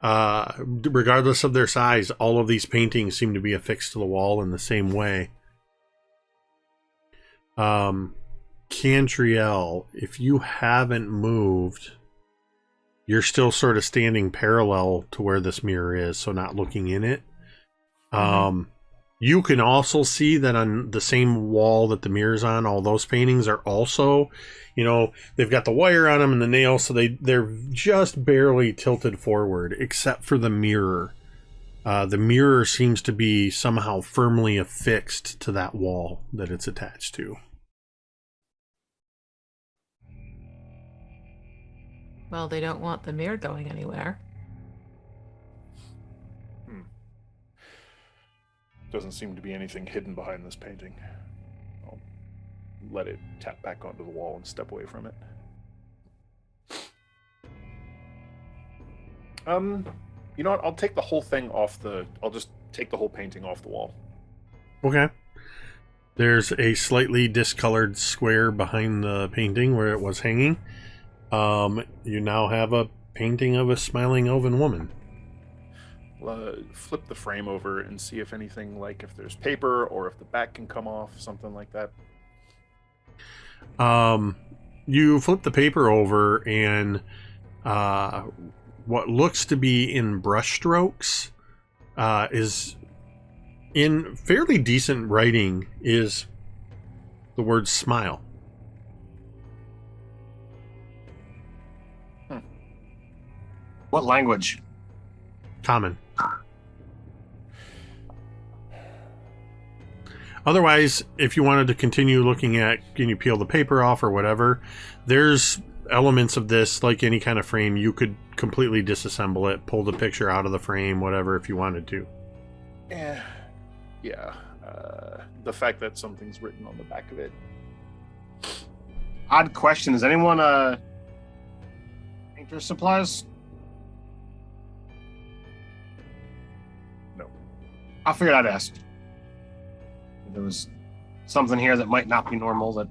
regardless of their size, all of these paintings seem to be affixed to the wall in the same way. Cantriel, if you haven't moved, you're still sort of standing parallel to where this mirror is, so not looking in it. You can also see that on the same wall that the mirror's on, all those paintings are also, they've got the wire on them and the nail, so they're just barely tilted forward, except for the mirror. The mirror seems to be somehow firmly affixed to that wall that it's attached to. Well, they don't want the mirror going anywhere. Doesn't seem to be anything hidden behind this painting. I'll let it tap back onto the wall and step away from it. You know what? I'll take the whole thing off I'll just take the whole painting off the wall. Okay. There's a slightly discolored square behind the painting where it was hanging. You now have a painting of a smiling elven woman. Flip the frame over and see if anything, like if there's paper or if the back can come off, something like that. You flip the paper over, and what looks to be in brushstrokes is in fairly decent writing is the word smile. What language? Common. Otherwise, if you wanted to continue looking at, can you peel the paper off or whatever, there's elements of this, like any kind of frame, you could completely disassemble it, pull the picture out of the frame, whatever, if you wanted to. Yeah. The fact that something's written on the back of it. Odd question. Is anyone painter supplies? No. I figured I'd ask. There was something here that might not be normal that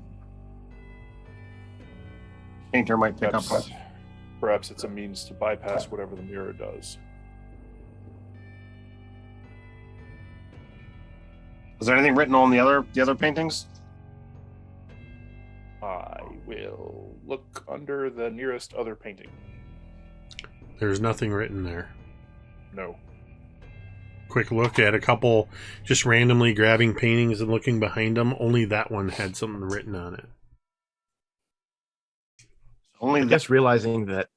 painter might pick up on. Perhaps it's a means to bypass whatever the mirror does. Is there anything written on the other paintings? I will look under the nearest other painting. There's nothing written there. No. Quick look at a couple, just randomly grabbing paintings and looking behind them. Only that one had something written on it. Only I guess realizing that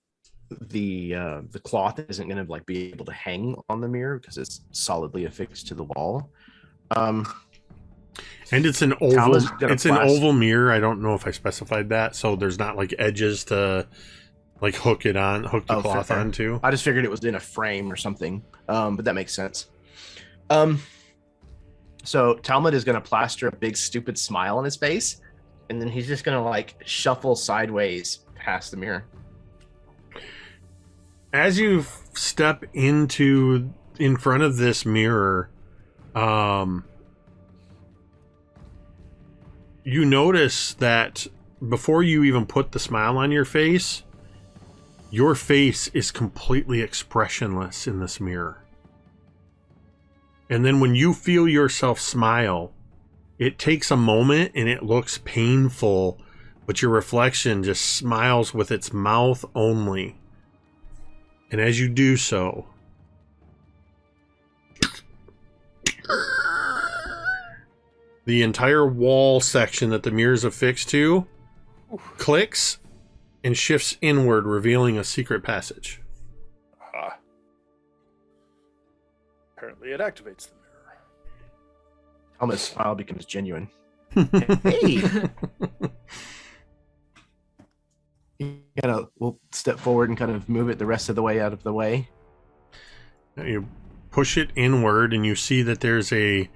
the cloth isn't going to be able to hang on the mirror because it's solidly affixed to the wall. And it's an oval. It's an blast. oval mirror. I don't know if I specified that, so there's not like edges to like hook the cloth fair. onto. I just figured it was in a frame or something, but that makes sense. So Talmud is going to plaster a big stupid smile on his face, and then he's just going to shuffle sideways past the mirror. As you step in front of this mirror, you notice that before you even put the smile on your face is completely expressionless in this mirror. And then when you feel yourself smile, it takes a moment and it looks painful, but your reflection just smiles with its mouth only. And as you do so, the entire wall section that the mirror is affixed to clicks and shifts inward, revealing a secret passage. Aha. Apparently it activates the mirror. Talmud's smile becomes genuine. Hey! We'll step forward and kind of move it the rest of the way out of the way. You push it inward and you see that there's a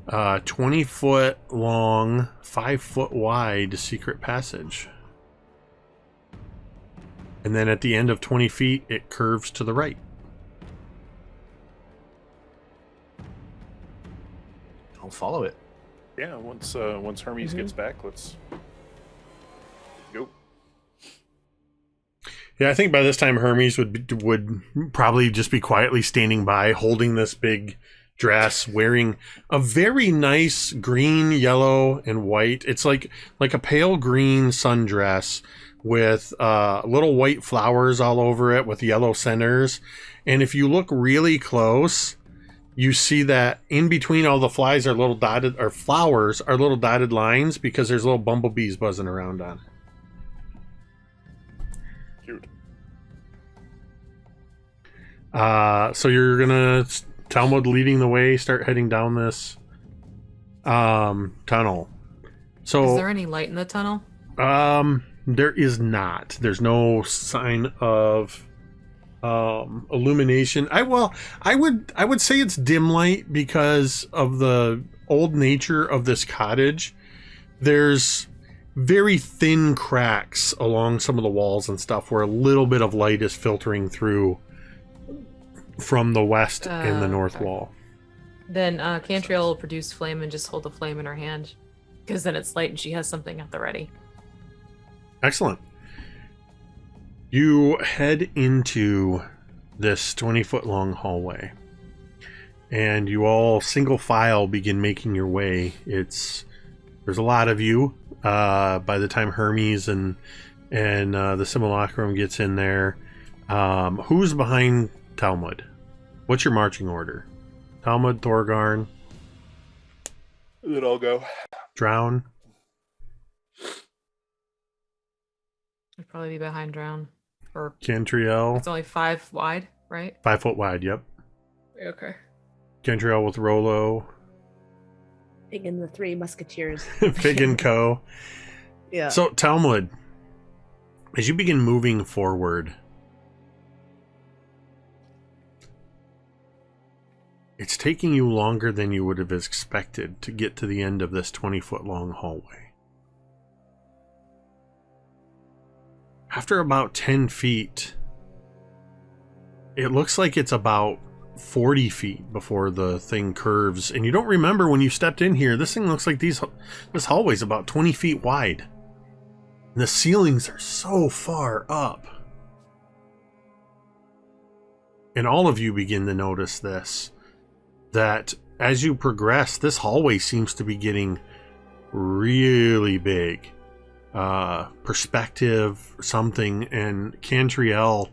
20-foot long, 5-foot wide secret passage. And then at the end of 20 feet, it curves to the right. I'll follow it. Yeah, once Hermes gets back, let's go. Yeah, I think by this time Hermes would probably just be quietly standing by, holding this big dress, wearing a very nice green, yellow, and white. It's like a pale green sundress with little white flowers all over it with yellow centers. And if you look really close, you see that in between all the flowers are little dotted lines because there's little bumblebees buzzing around on it. Cute. So you're gonna, Talmud leading the way, start heading down this tunnel. So Is there any light in the tunnel? there is not. There's no sign of illumination. I would say it's dim light because of the old nature of this cottage. There's very thin cracks along some of the walls and stuff where a little bit of light is filtering through from the west and the north wall. Then Cantriel will produce flame and just hold the flame in her hand, because then it's light and she has something at the ready. Excellent. You head into this 20-foot long hallway, and you all single file begin making your way. There's a lot of you. By the time Hermes and the simulacrum gets in there, who's behind Talmud? What's your marching order? Talmud, Thorgarn. Then I'll go. Drown. I'd probably be behind Drown. Or Cantriel. it's only 5 wide, right? 5 foot wide, yep. Okay. Cantriel with Rolo. Fig and the Three Musketeers. Fig and Co. Yeah. So, Talmud, as you begin moving forward, it's taking you longer than you would have expected to get to the end of this 20-foot long hallway. After about 10 feet, it looks like it's about 40 feet before the thing curves. And you don't remember when you stepped in here, this thing looks like this hallway's about 20 feet wide. And the ceilings are so far up. And all of you begin to notice this, that as you progress, this hallway seems to be getting really big. Perspective, something. And Cantriel,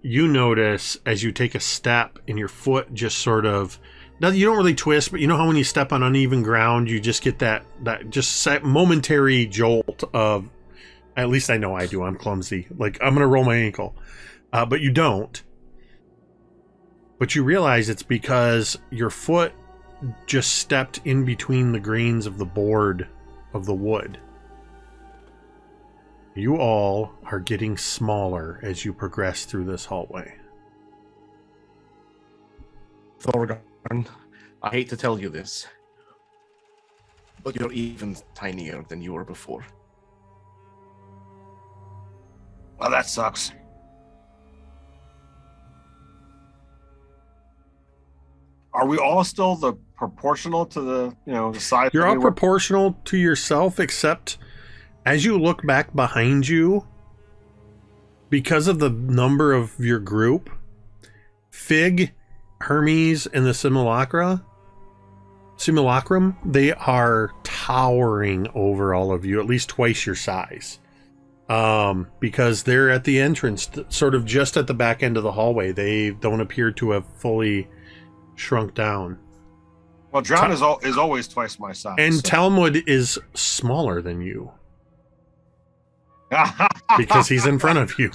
you notice as you take a step and your foot just sort of, now you don't really twist, but you know how when you step on uneven ground, you just get that just momentary jolt of, at least I know I do, I'm clumsy, like I'm gonna roll my ankle, but you don't. But you realize it's because your foot just stepped in between the grains of the board of the wood. You all are getting smaller as you progress through this hallway. Thorgarn, I hate to tell you this, but you're even tinier than you were before. Well, that sucks. Are we all still the proportional to the size? You're all proportional to yourself, except as you look back behind you, because of the number of your group, Fig, Hermes, and the simulacrum, they are towering over all of you, at least twice your size. Because they're at the entrance, sort of just at the back end of the hallway. They don't appear to have fully shrunk down. Well, Drown is always twice my size. And Talmud is smaller than you. Because he's in front of you.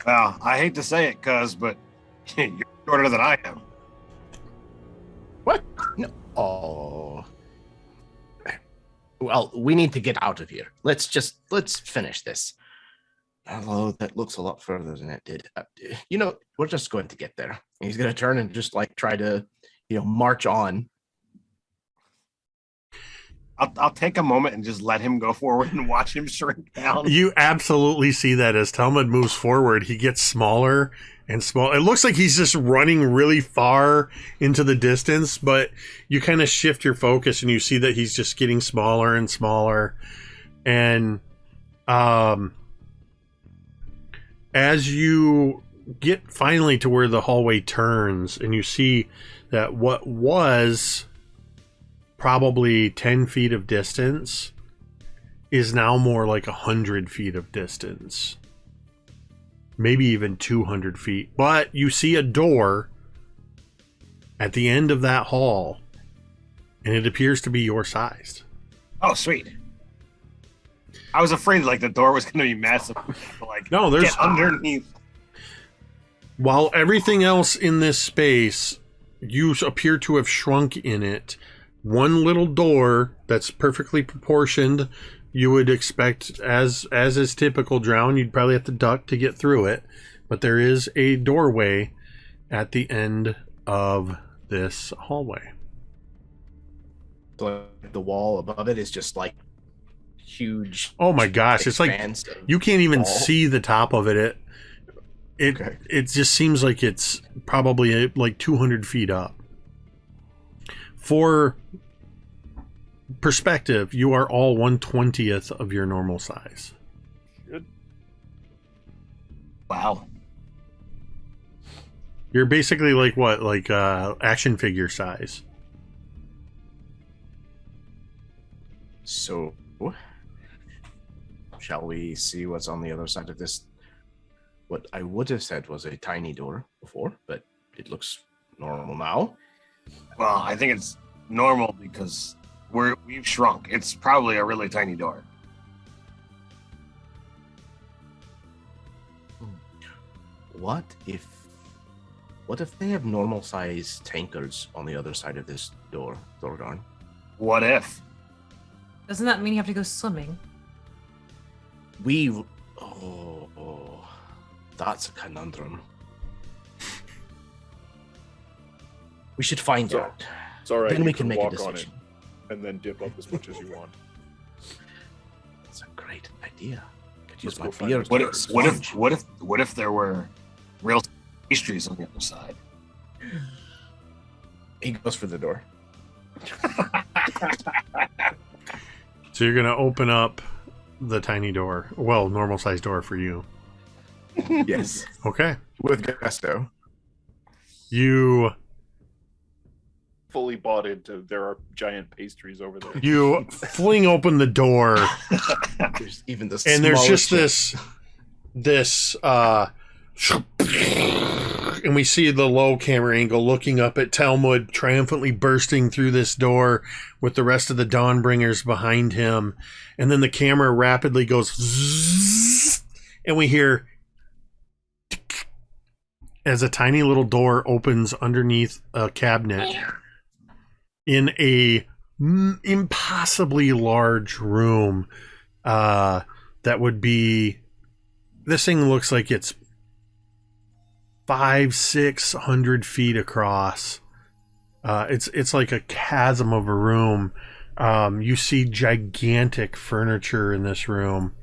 Well, I hate to say it, but you're shorter than I am. What? No. Oh. Well, we need to get out of here. Let's finish this. Although that looks a lot further than it did. We're just going to get there. He's going to turn and just try to, march on. I'll take a moment and just let him go forward and watch him shrink down. You absolutely see that as Talmud moves forward, he gets smaller and smaller. It looks like he's just running really far into the distance, but you kind of shift your focus and you see that he's just getting smaller and smaller. And as you get finally to where the hallway turns and you see that what was probably 10 feet of distance is now more like 100 feet of distance, maybe even 200 feet. But you see a door at the end of that hall, and it appears to be your size. Oh, sweet. I was afraid the door was going to be massive. No, there's get underneath. While everything else in this space, you appear to have shrunk in it. One little door that's perfectly proportioned you would expect, as is typical drown, you'd probably have to duck to get through it. But there is a doorway at the end of this hallway. So the wall above it is just like huge. Oh my gosh, it's like expanse of you can't even wall. see the top of it. Okay. It just seems like it's probably like 200 feet up. For perspective, you are all 1/20th of your normal size. Good. Wow. You're basically like what? Like action figure size. So, shall we see what's on the other side of this? What I would have said was a tiny door before, but it looks normal now. Well, I think it's normal because we've shrunk. It's probably a really tiny door. What if they have normal size tankards on the other side of this door, Thorgarn? What if? Doesn't that mean you have to go swimming? Oh, that's a conundrum. We should find So, out. It's all right. Then you we can make a walk on it decision. and then dip up as much as you want. That's a great idea. Could Let's use my go find beard. this What if there were real pastries on the other side? He goes for the door. So you're gonna open up the tiny door. Well, normal size door for you. Yes, Okay. with gusto. You Fully bought into there are giant pastries over there. you fling open the door. There's even the And there's just smallest this and we see the low camera angle looking up at Talmud triumphantly bursting through this door with the rest of the Dawnbringers behind him, and then the camera rapidly goes zzz, and we hear as a tiny little door opens underneath a cabinet in a impossibly large room that would be, this thing looks like it's 500-600 feet across. It's like a chasm of a room. You see gigantic furniture in this room,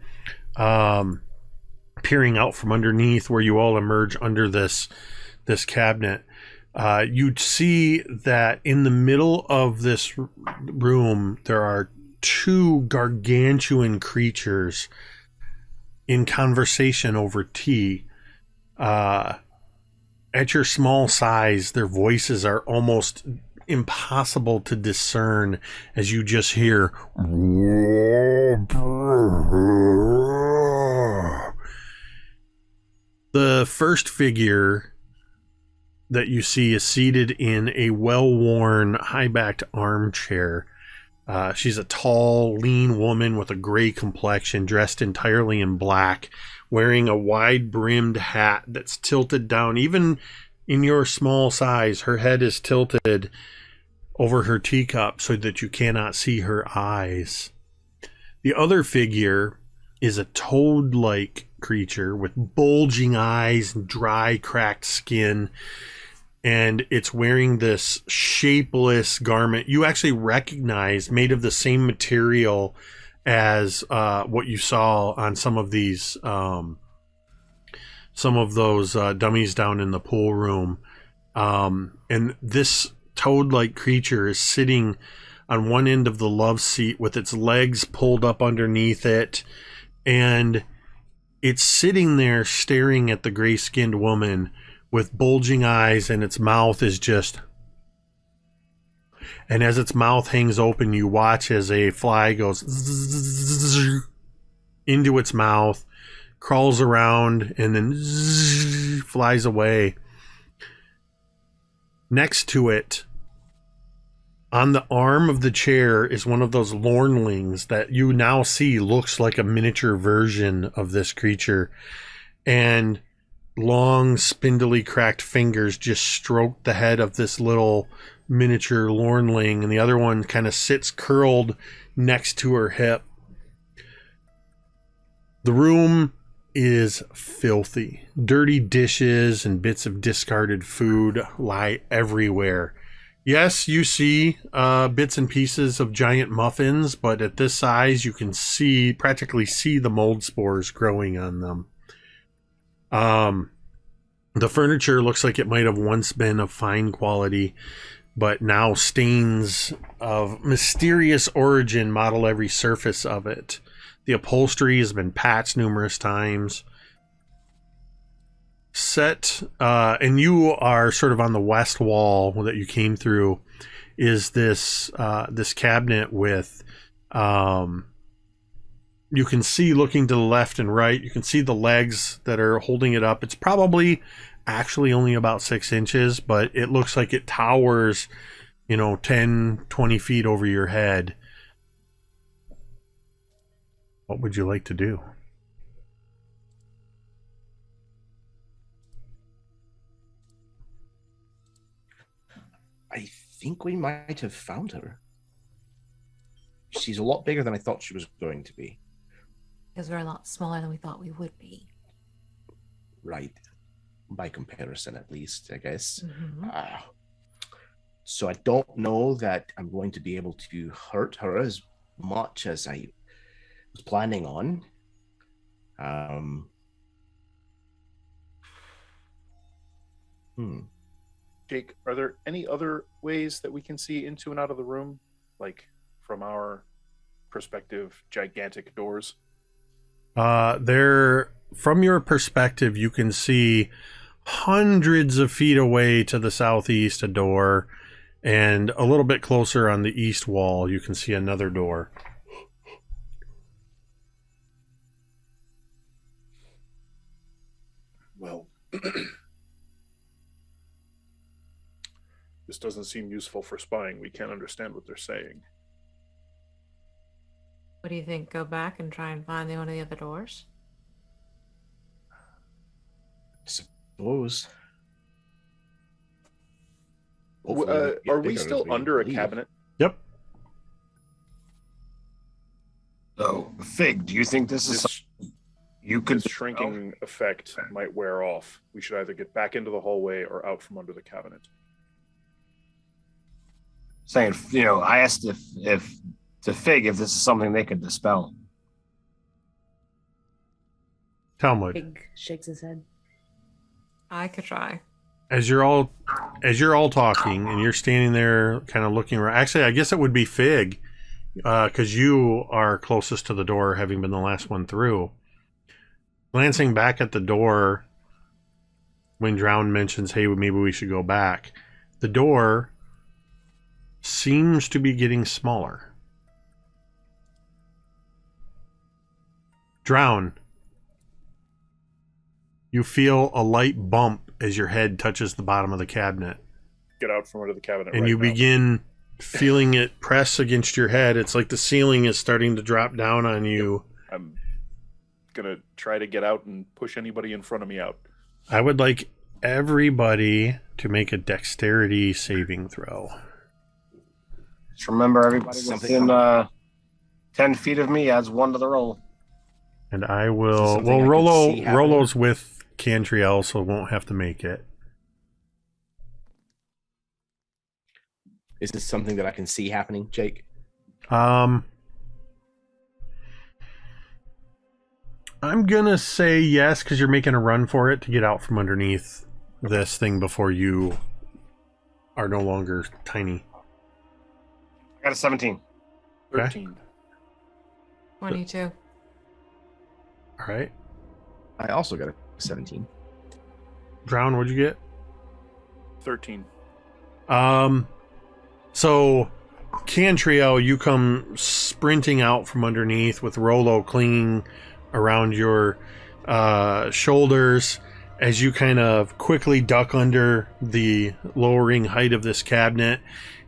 peering out from underneath where you all emerge under this cabinet. You'd see that in the middle of this room there are two gargantuan creatures in conversation over tea. At your small size, their voices are almost impossible to discern as you just hear the first figure that you see is seated in a well-worn, high-backed armchair. She's a tall, lean woman with a gray complexion, dressed entirely in black, wearing a wide-brimmed hat that's tilted down. Even in your small size, her head is tilted over her teacup so that you cannot see her eyes. The other figure is a toad-like creature with bulging eyes and dry, cracked skin, and it's wearing this shapeless garment you actually recognize, made of the same material as what you saw on some of these dummies down in the pool room. And this toad-like creature is sitting on one end of the love seat with its legs pulled up underneath it, and it's sitting there staring at the gray-skinned woman with bulging eyes, and its mouth is just... And as its mouth hangs open, you watch as a fly goes into its mouth, crawls around, and then flies away. Next to it, on the arm of the chair, is one of those lornlings that you now see looks like a miniature version of this creature. And long, spindly, cracked fingers just stroke the head of this little miniature lornling, and the other one kind of sits curled next to her hip. The room is filthy. Dirty dishes and bits of discarded food lie everywhere. Yes, you see bits and pieces of giant muffins, but at this size, you can practically see the mold spores growing on them. The furniture looks like it might have once been of fine quality, but now stains of mysterious origin model every surface of it. The upholstery has been patched numerous times. And you are sort of on the west wall that you came through, is this cabinet with you can see, looking to the left and right, you can see the legs that are holding it up. It's probably actually only about 6 inches, but it looks like it towers, 10, 20 feet over your head. What would you like to do? I think we might have found her. She's a lot bigger than I thought she was going to be. Because we're a lot smaller than we thought we would be. Right. By comparison, at least, I guess. Mm-hmm. So I don't know that I'm going to be able to hurt her as much as I was planning on. Jake, are there any other ways that we can see into and out of the room? Like, from our perspective, gigantic doors? From your perspective, you can see hundreds of feet away to the southeast a door, and a little bit closer on the east wall, you can see another door. Well, this doesn't seem useful for spying. We can't understand what they're saying. What do you think? Go back and try and find one of the other doors? Suppose. Are we still under a cabinet? Yep. So, Fig, do you think this is something you could This shrinking effect might wear off. We should either get back into the hallway or out from under the cabinet. saying? I asked if to Fig if this is something they could dispel. Talmud. Pig shakes his head. I could try. As you're all talking and you're standing there kind of looking around, actually I guess it would be Fig, because you are closest to the door, having been the last one through. Glancing back at the door, when Drown mentions, hey, maybe we should go back, the door seems to be getting smaller. Drown, you feel a light bump as your head touches the bottom of the cabinet. Get out from under the cabinet. And right you now. begin feeling it press against your head. It's like the ceiling is starting to drop down on you. I'm gonna try to get out and push anybody in front of me out. I would like everybody to make a dexterity saving throw. Just remember, everybody within 10 feet of me adds 1 to the roll. And I will... something Well, I could see Rollo's with Cantriel, so won't have to make it. Is this something that I can see happening, Jake? I'm gonna say yes, because you're making a run for it to get out from underneath this thing before you are no longer tiny. I got a 17. 13. 22. All right. I also got a 17. Drown, what'd you get? 13. So Cantriel, you come sprinting out from underneath with Rollo clinging around your shoulders as you kind of quickly duck under the lowering height of this cabinet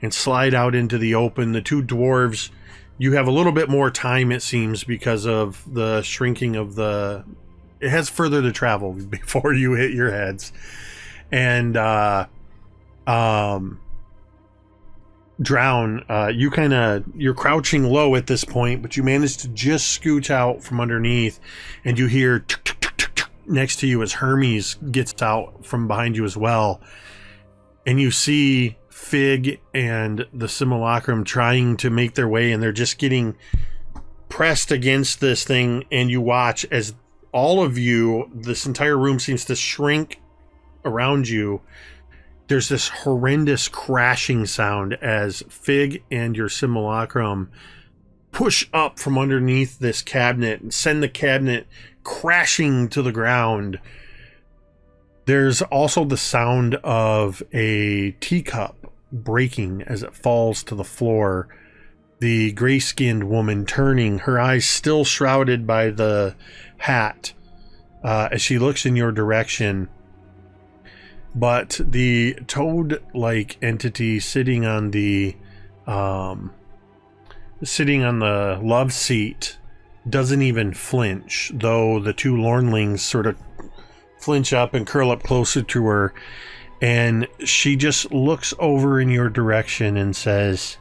and slide out into the open. The two dwarves, you have a little bit more time, it seems, because of the shrinking of the... It has further to travel before you hit your heads. And Drown, you're crouching low at this point, but you manage to just scooch out from underneath, and you hear tuk, tuk, tuk, tuk, tuk, next to you as Hermes gets out from behind you as well. And you see Fig and the simulacrum trying to make their way, and they're just getting pressed against this thing, and you watch as all of you, this entire room seems to shrink around you. There's this horrendous crashing sound as Fig and your simulacrum push up from underneath this cabinet and send the cabinet crashing to the ground. There's also the sound of a teacup breaking as it falls to the floor. The gray-skinned woman turning, her eyes still shrouded by the hat, as she looks in your direction. But the toad-like entity sitting on the love seat doesn't even flinch, though the two Lornlings sort of flinch up and curl up closer to her, and she just looks over in your direction and says,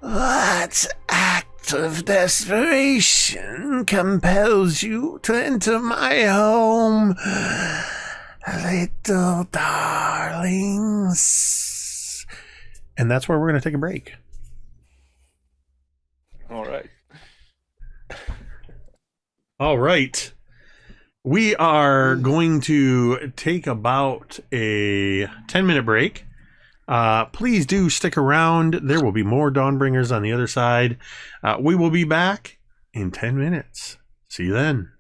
"What act of desperation compels you to enter my home, little darlings?" And that's where we're going to take a break. All right. All right. We are going to take about a 10-minute break. Please do stick around. There will be more Dawnbringers on the other side. We will be back in 10 minutes. See you then.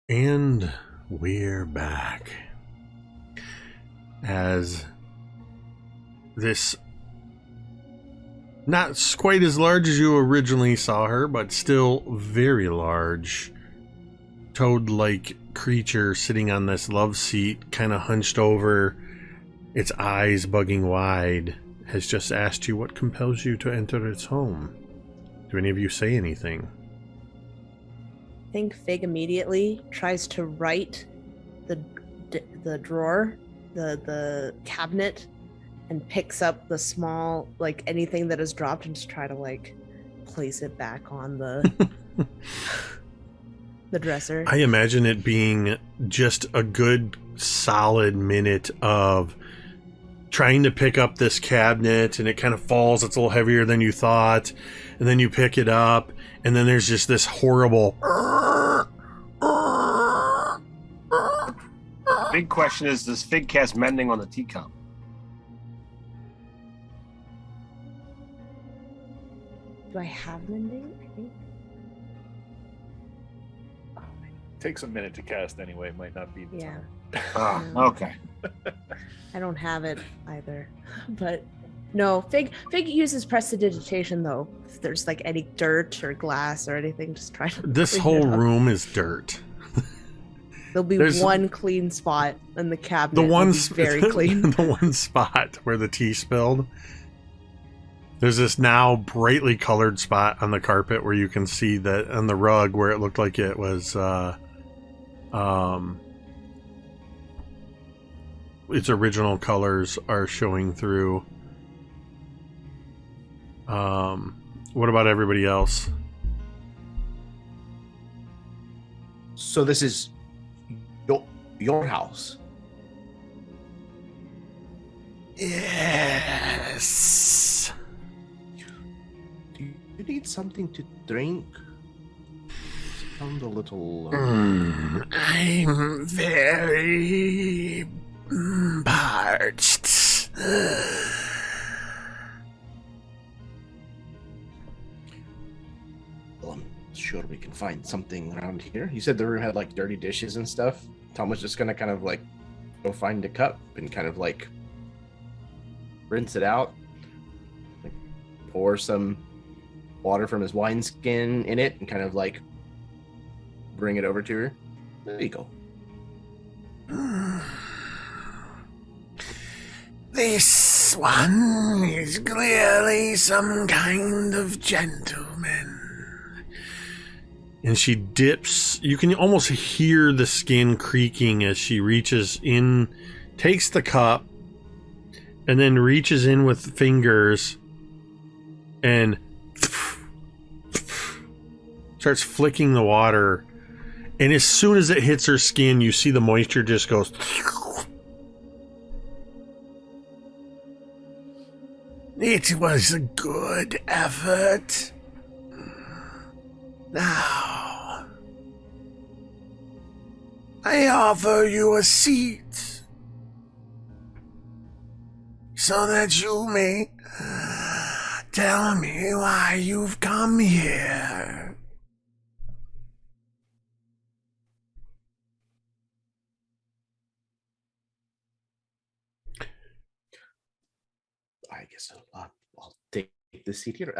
And we're back. As this, not quite as large as you originally saw her, but still very large, toad-like creature sitting on this love seat, kind of hunched over, its eyes bugging wide, has just asked you what compels you to enter its home. Do any of you say anything? I think Fig immediately tries to right the drawer, the cabinet, and picks up the small, like, anything that is dropped and just try to, like, place it back on the the dresser. I imagine it being just a good solid minute of trying to pick up this cabinet, and it kind of falls. It's a little heavier than you thought, and then you pick it up, and then there's just this horrible. Big question is, does Fig cast mending on the teacup? Do I have mending? I think. Takes a minute to cast anyway. Might not be the Yeah. time. Ah, okay. I don't have it either. But no, Fig uses prestidigitation though. If there's like any dirt or glass or anything, just try to. This clean whole it up. room is dirt. There'll be one clean spot in the cabinet. The one very clean. The one spot where the tea spilled. There's this now brightly colored spot on the carpet where you can see that on the rug where it looked like it was its original colors are showing through. What about everybody else? So this is your house. Yes. Do you need something to drink? Sound a little. I'm very parched. Well, I'm sure we can find something around here. You said the room had like dirty dishes and stuff. Tom was just gonna kind of like go find a cup and kind of like rinse it out, like pour some water from his wineskin in it and kind of like bring it over to her. There you go. This one is clearly some kind of gentleman. and she dips. You can almost hear the skin creaking as she reaches in, takes the cup, and then reaches in with fingers and starts flicking the water. And as soon as it hits her skin, you see the moisture just goes. It was a good effort. Now, I offer you a seat so that you may tell me why you've come here. I guess I'll take the seat here.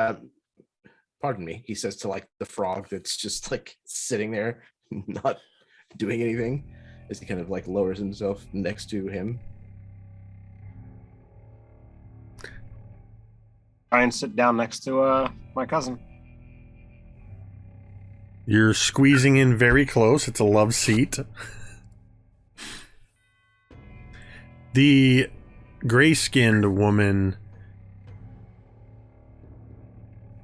Pardon me, he says to like the frog that's just like sitting there, not doing anything, as he kind of like lowers himself next to him. Try and sit down next to my cousin. You're squeezing in very close. It's a love seat. The gray-skinned woman,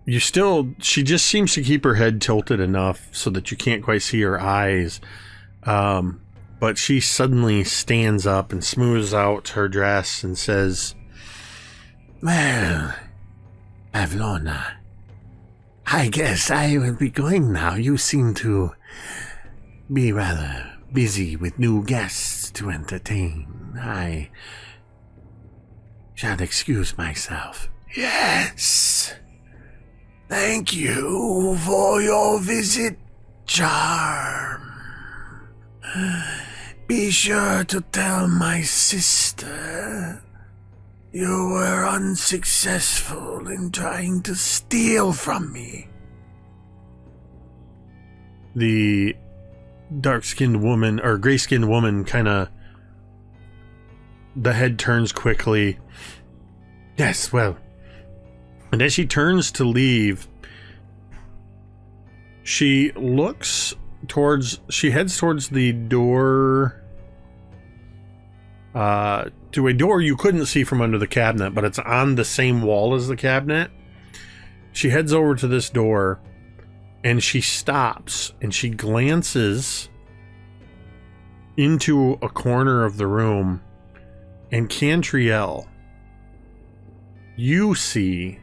she just seems to keep her head tilted enough so that you can't quite see her eyes. But she suddenly stands up and smooths out her dress and says, "Well, Pavlona, I guess I will be going now. You seem to be rather busy with new guests to entertain. I shall excuse myself." "Yes. Thank you for your visit, Charm. Be sure to tell my sister you were unsuccessful in trying to steal from me." The dark-skinned woman, or gray-skinned woman, the head turns quickly. "Yes, well." And as she turns to leave, she heads towards the door, to a door you couldn't see from under the cabinet, but it's on the same wall as the cabinet. She heads over to this door, and she stops, and she glances into a corner of the room, and Cantriel, you see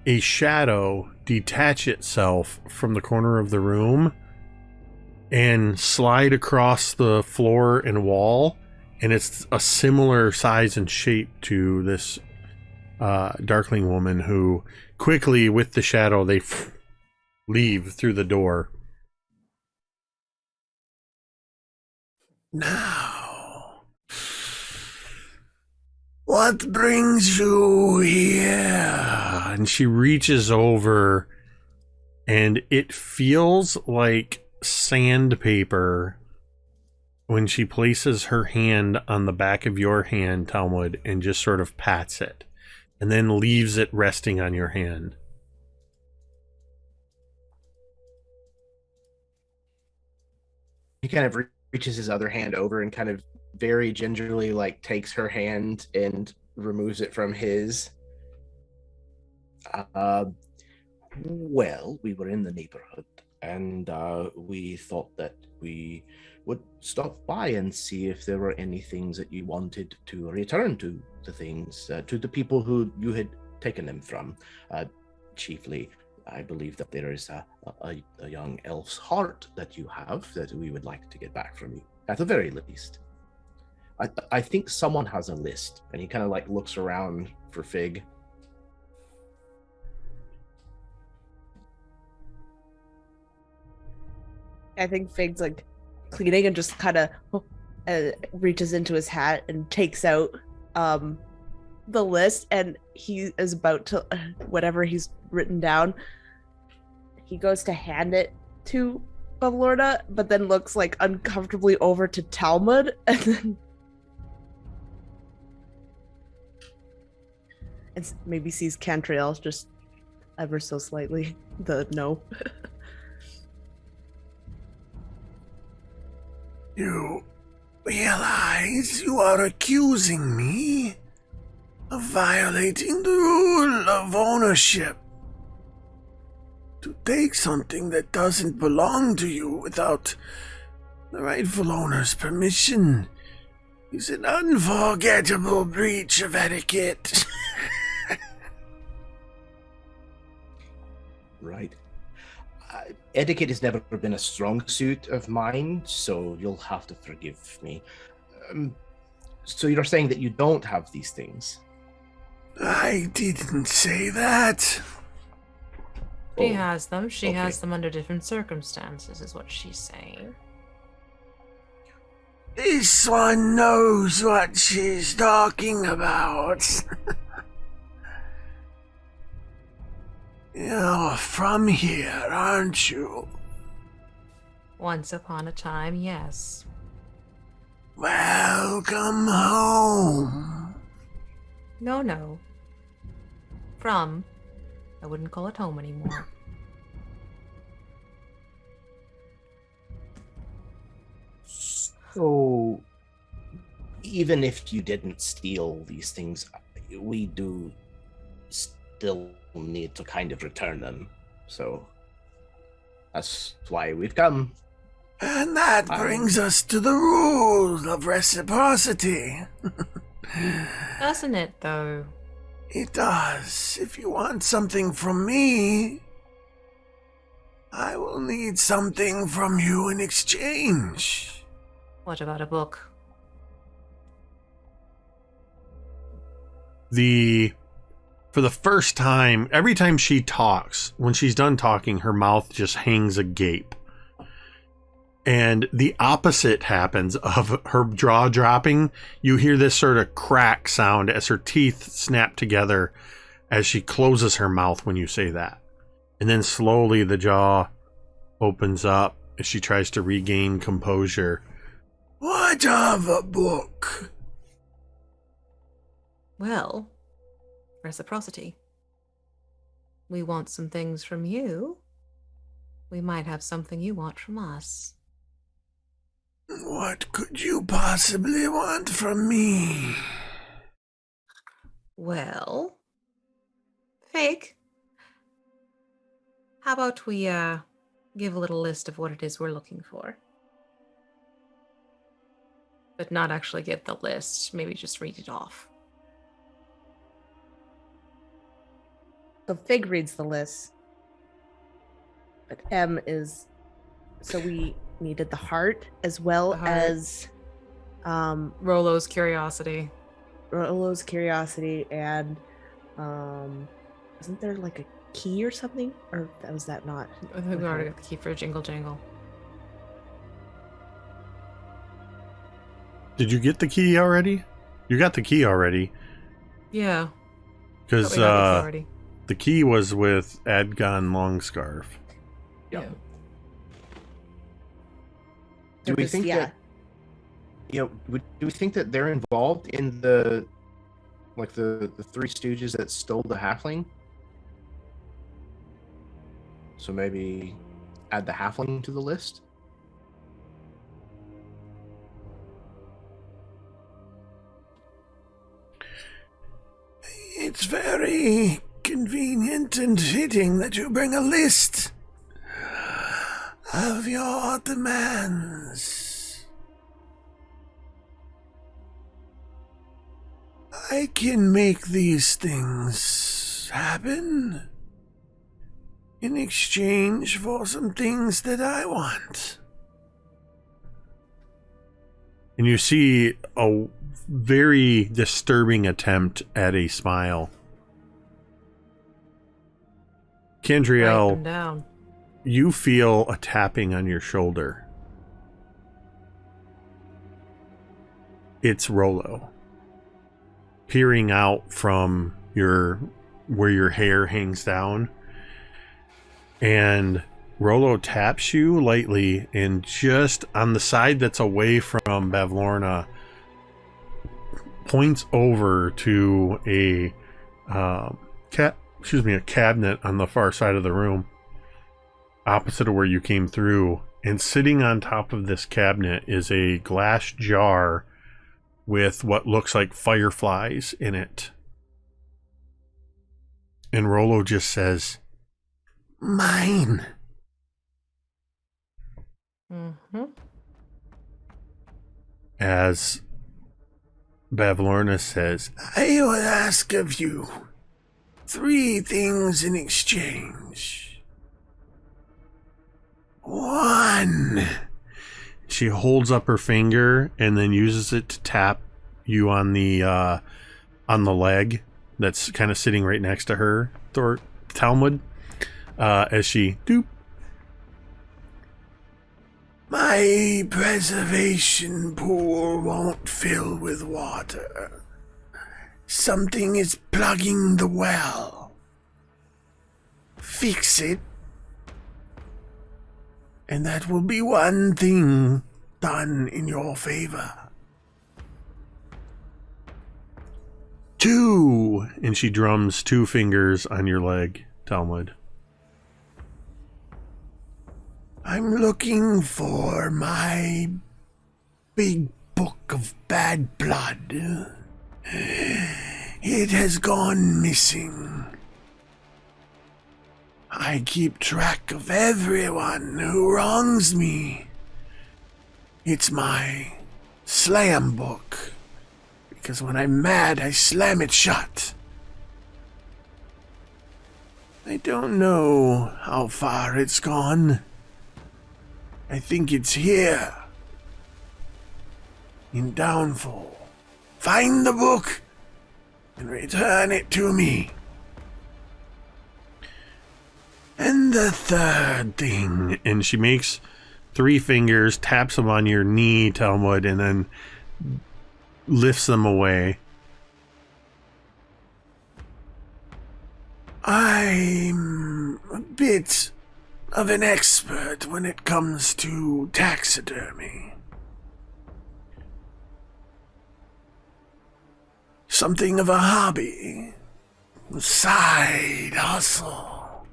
a shadow detach itself from the corner of the room and slide across the floor and wall, and it's a similar size and shape to this darkling woman, who quickly, with the shadow, they leave through the door. "Now, what brings you here?" And she reaches over, and it feels like sandpaper when she places her hand on the back of your hand, Talmud, and just sort of pats it, and then leaves it resting on your hand. He kind of reaches his other hand over and kind of very gingerly like takes her hand and removes it from his. Well, we were in the neighborhood, and we thought that we would stop by and see if there were any things that you wanted to return to the people who you had taken them from. Chiefly, I believe that there is a young elf's heart that you have that we would like to get back from you, at the very least. I think someone has a list, and he kind of like looks around for Fig. I think Fig's like cleaning and just kind of reaches into his hat and takes out the list, and he is about to whatever he's written down. He goes to hand it to Bavlorna, but then looks like uncomfortably over to Talmud, and then maybe sees Cantriel just ever so slightly. The no. You realize you are accusing me of violating the rule of ownership. To take something that doesn't belong to you without the rightful owner's permission is an unforgettable breach of etiquette. Right. Etiquette has never been a strong suit of mine, so you'll have to forgive me. So you're saying that you don't have these things? I didn't say that. She has them. She okay. has them under different circumstances, is what she's saying. This one knows what she's talking about. You're from here, aren't you? Once upon a time, yes. Welcome home. No. From. I wouldn't call it home anymore. So, even if you didn't steal these things, we do still need to kind of return them. So, that's why we've come. And that brings us to the rules of reciprocity. Doesn't it, though? It does. If you want something from me, I will need something from you in exchange. What about a book? For the first time, every time she talks, when she's done talking, her mouth just hangs agape. And the opposite happens of her jaw dropping. You hear this sort of crack sound as her teeth snap together as she closes her mouth when you say that. And then slowly the jaw opens up as she tries to regain composure. What of a book? Well, reciprocity. We want some things from you. We might have something you want from us. What could you possibly want from me? Well, Fake, how about we give a little list of what it is we're looking for? But not actually give the list, maybe just read it off. So Fig reads the list. But M is... So we needed the heart as well The heart. as... Rolo's curiosity. Rolo's curiosity and... isn't there like a key or something? Or was that not? I think we already got the key for Jingle Jangle. Did you get the key already? You got the key already. Yeah. Because we got the key already. the key was with Adgon Longscarf. Yeah. Do we think that? Do we think that they're involved in the Three Stooges that stole the halfling? So maybe add the halfling to the list. It's very convenient and fitting that you bring a list of your demands. I can make these things happen in exchange for some things that I want. And you see a very disturbing attempt at a smile. Write them Cantriel, down. you feel a tapping on your shoulder. It's Rolo, peering out from where your hair hangs down. And Rolo taps you lightly, and just on the side that's away from Bavlorna, points over to a cabinet on the far side of the room, opposite of where you came through, And sitting on top of this cabinet is a glass jar with what looks like fireflies in it. And Rolo just says, "Mine." Mm-hmm. As Bavlorna says, "I will ask of you 3 things in exchange. 1." She holds up her finger and then uses it to tap you on the leg that's kind of sitting right next to her, Talmud, as she doop. "My preservation pool won't fill with water. Something is plugging the well. Fix it, and that will be 1 thing done in your favor. 2, and she drums 2 fingers on your leg, Talmud. "I'm looking for my big book of bad blood. It has gone missing. I keep track of everyone who wrongs me. It's my slam book, because when I'm mad, I slam it shut. I don't know how far it's gone. I think it's here, in Downfall. Find the book and return it to me. And the 3rd thing," and she makes 3 fingers, taps them on your knee, Talmud, and then lifts them away. "I'm a bit of an expert when it comes to taxidermy. Something of a hobby, a side hustle.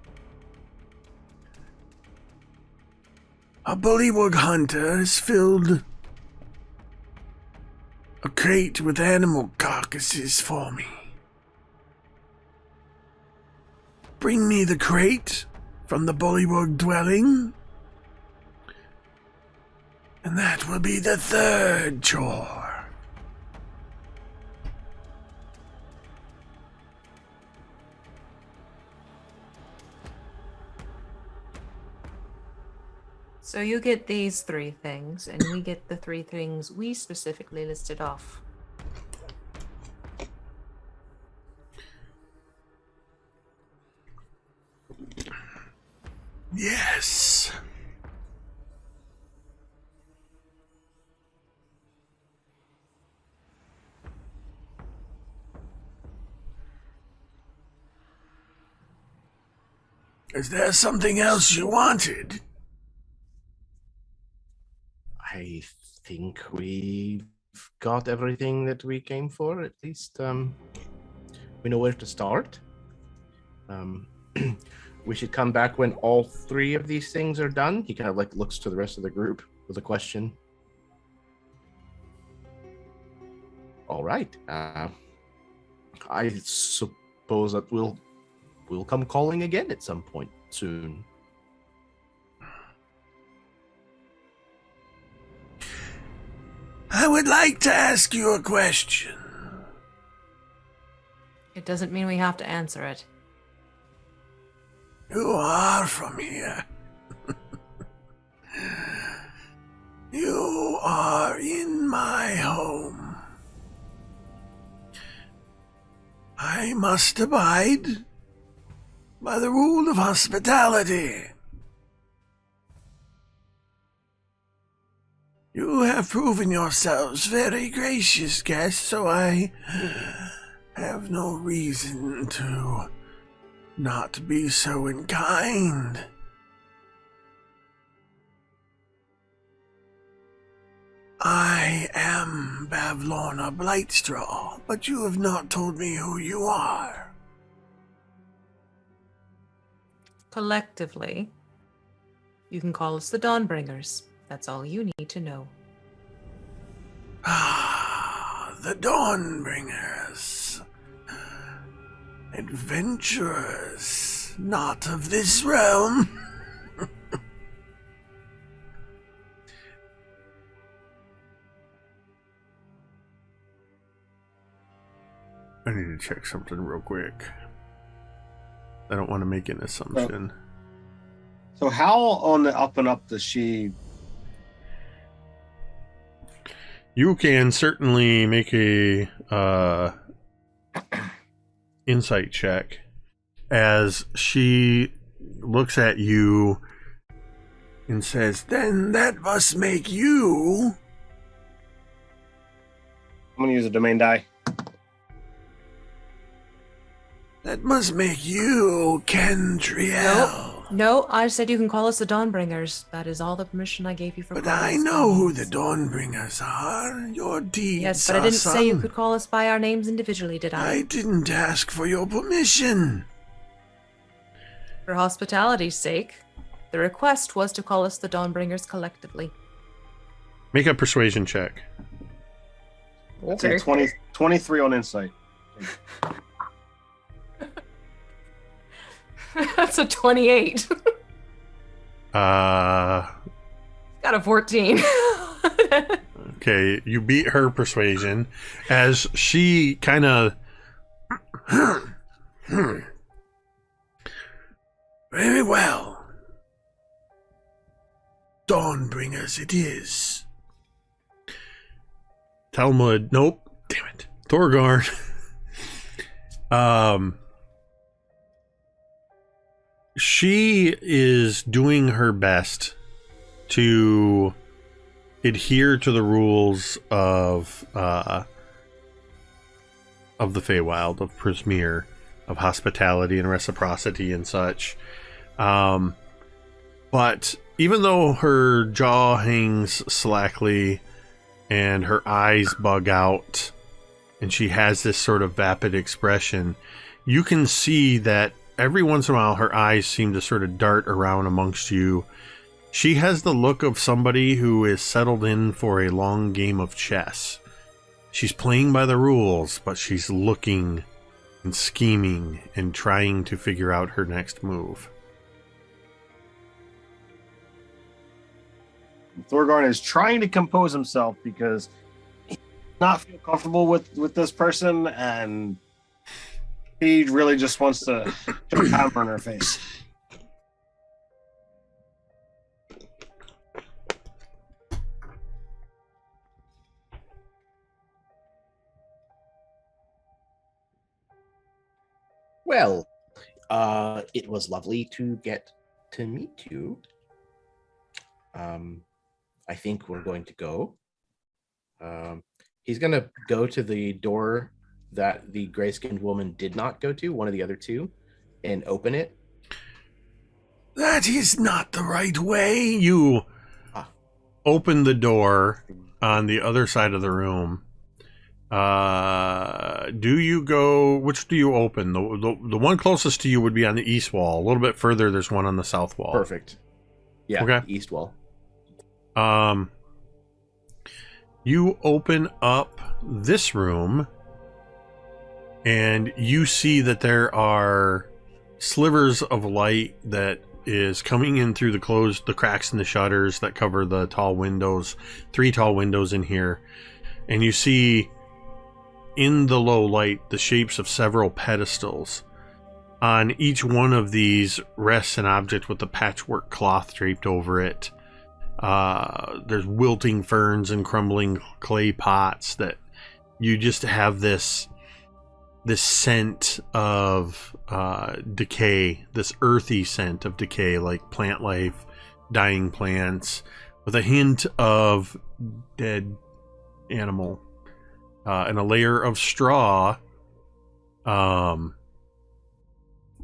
A bullywug hunter has filled a crate with animal carcasses for me. Bring me the crate from the bullywug dwelling, and that will be the 3rd chore." So you get these 3 things, and we get the 3 things we specifically listed off. Yes. Is there something else you wanted? I think we've got everything that we came for. At least we know where to start. We should come back when all 3 of these things are done. He kind of like looks to the rest of the group with a question. All right. I suppose that we'll come calling again at some point soon. I would like to ask you a question. It doesn't mean we have to answer it. You are from here. You are in my home. I must abide by the rule of hospitality. You have proven yourselves very gracious guests, so I have no reason to not be so unkind. I am Bavlorna Blightstraw, but you have not told me who you are. Collectively, You can call us the Dawnbringers. That's all you need to know. Ah, the Dawnbringers. Adventurers, not of this realm. I need to check something real quick. I don't want to make an assumption. So how on the up and up does she... You can certainly make a insight check as she looks at you and says, "Then that must make you..." I'm going to use a domain die. "That must make you Cantriel." No, I said you can call us the Dawnbringers. That is all the permission I gave you for But calling I us know who Dawnbringers. the Dawnbringers are. Your deeds Yes, but I are didn't say you sung. could call us by our names individually, did I? I didn't ask for your permission. For hospitality's sake, the request was to call us the Dawnbringers collectively. Make a persuasion check. I'd say 23 on insight. That's a 28. Uh... Got a 14. Okay, you beat her persuasion as she kind of... Very well. Dawnbringers it is. Talmud, nope. Damn it. Thorgarn. She is doing her best to adhere to the rules of the Feywild, of Prismere, of hospitality and reciprocity and such. But even though her jaw hangs slackly and her eyes bug out and she has this sort of vapid expression, you can see that every once in a while her eyes seem to sort of dart around amongst you. She has the look of somebody who is settled in for a long game of chess. She's playing by the rules, but she's looking and scheming and trying to figure out her next move. Thorgarn is trying to compose himself because he does not feel comfortable with this person, and he really just wants to put a hammer in her face. Well, it was lovely to get to meet you. I think we're going to go. He's going to go to the door that the gray-skinned woman did not go to, one of the other two, and open it. That is not the right way. You open the door on the other side of the room. Do you go... Which do you open? The one closest to you would be on the east wall. A little bit further, there's one on the south wall. Perfect. Yeah, okay. East wall. You open up this room, and you see that there are slivers of light that is coming in through the cracks in the shutters that cover the tall windows. 3 tall windows in here. And you see in the low light the shapes of several pedestals. On each one of these rests an object with a patchwork cloth draped over it. There's wilting ferns and crumbling clay pots that you just have this scent of decay, this earthy scent of decay, like plant life, dying plants, with a hint of dead animal, and a layer of straw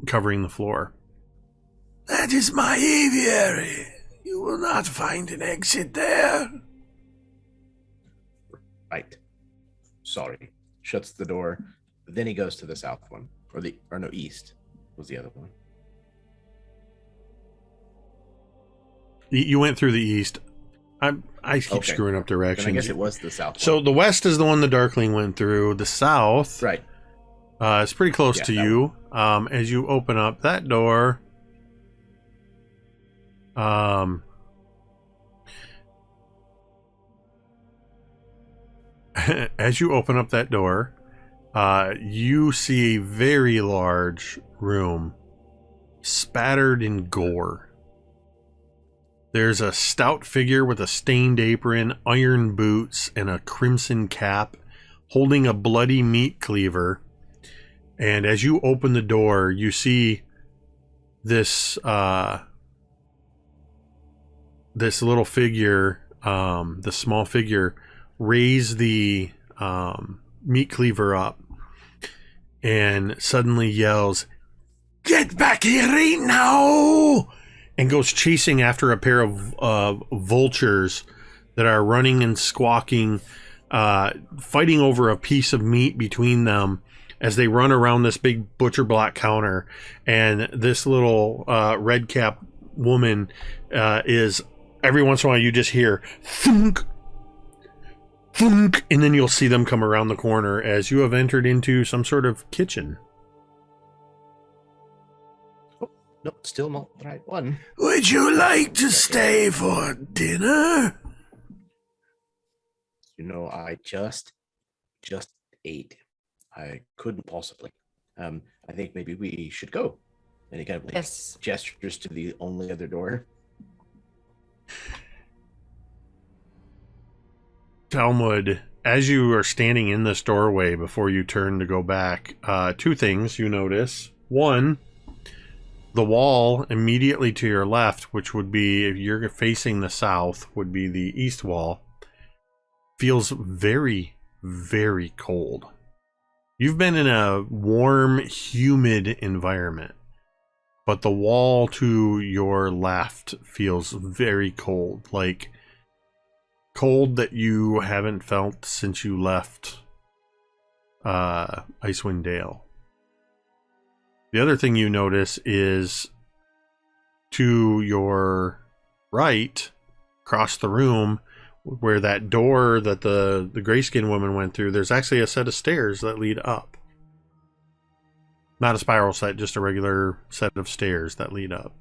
covering the floor. That is my aviary. You will not find an exit there. Right. Sorry. Shuts the door. Then he goes to the south one. East was the other one. You went through the east. I keep Okay. screwing up directions. Then I guess it was the south. So one. the west is the one the Darkling went through. The south, Right. it's pretty close Yeah, to that you. As you open up that door, as you open up that door, you see a very large room, spattered in gore. There's a stout figure with a stained apron, iron boots, and a crimson cap, holding a bloody meat cleaver. And as you open the door, you see this this little figure, the small figure, raise the meat cleaver up and suddenly yells, "Get back here right now!" and goes chasing after a pair of vultures that are running and squawking, fighting over a piece of meat between them as they run around this big butcher block counter. And this little red cap woman is, every once in a while you just hear thunk, thunk, and then you'll see them come around the corner as you have entered into some sort of kitchen. No, still not the right one. Would you like to stay for dinner? You know, I just ate. I couldn't possibly. I think maybe we should go. And he kind of like Yes. gestures to the only other door. Talmud, as you are standing in this doorway before you turn to go back, two things you notice. One, the wall immediately to your left, which would be, if you're facing the south, would be the east wall, feels very, very cold. You've been in a warm, humid environment, but the wall to your left feels very cold, like cold that you haven't felt since you left Icewind Dale. The other thing you notice is to your right, across the room, where that door that the grayskin woman went through, there's actually a set of stairs that lead up. Not a spiral set, just a regular set of stairs that lead up.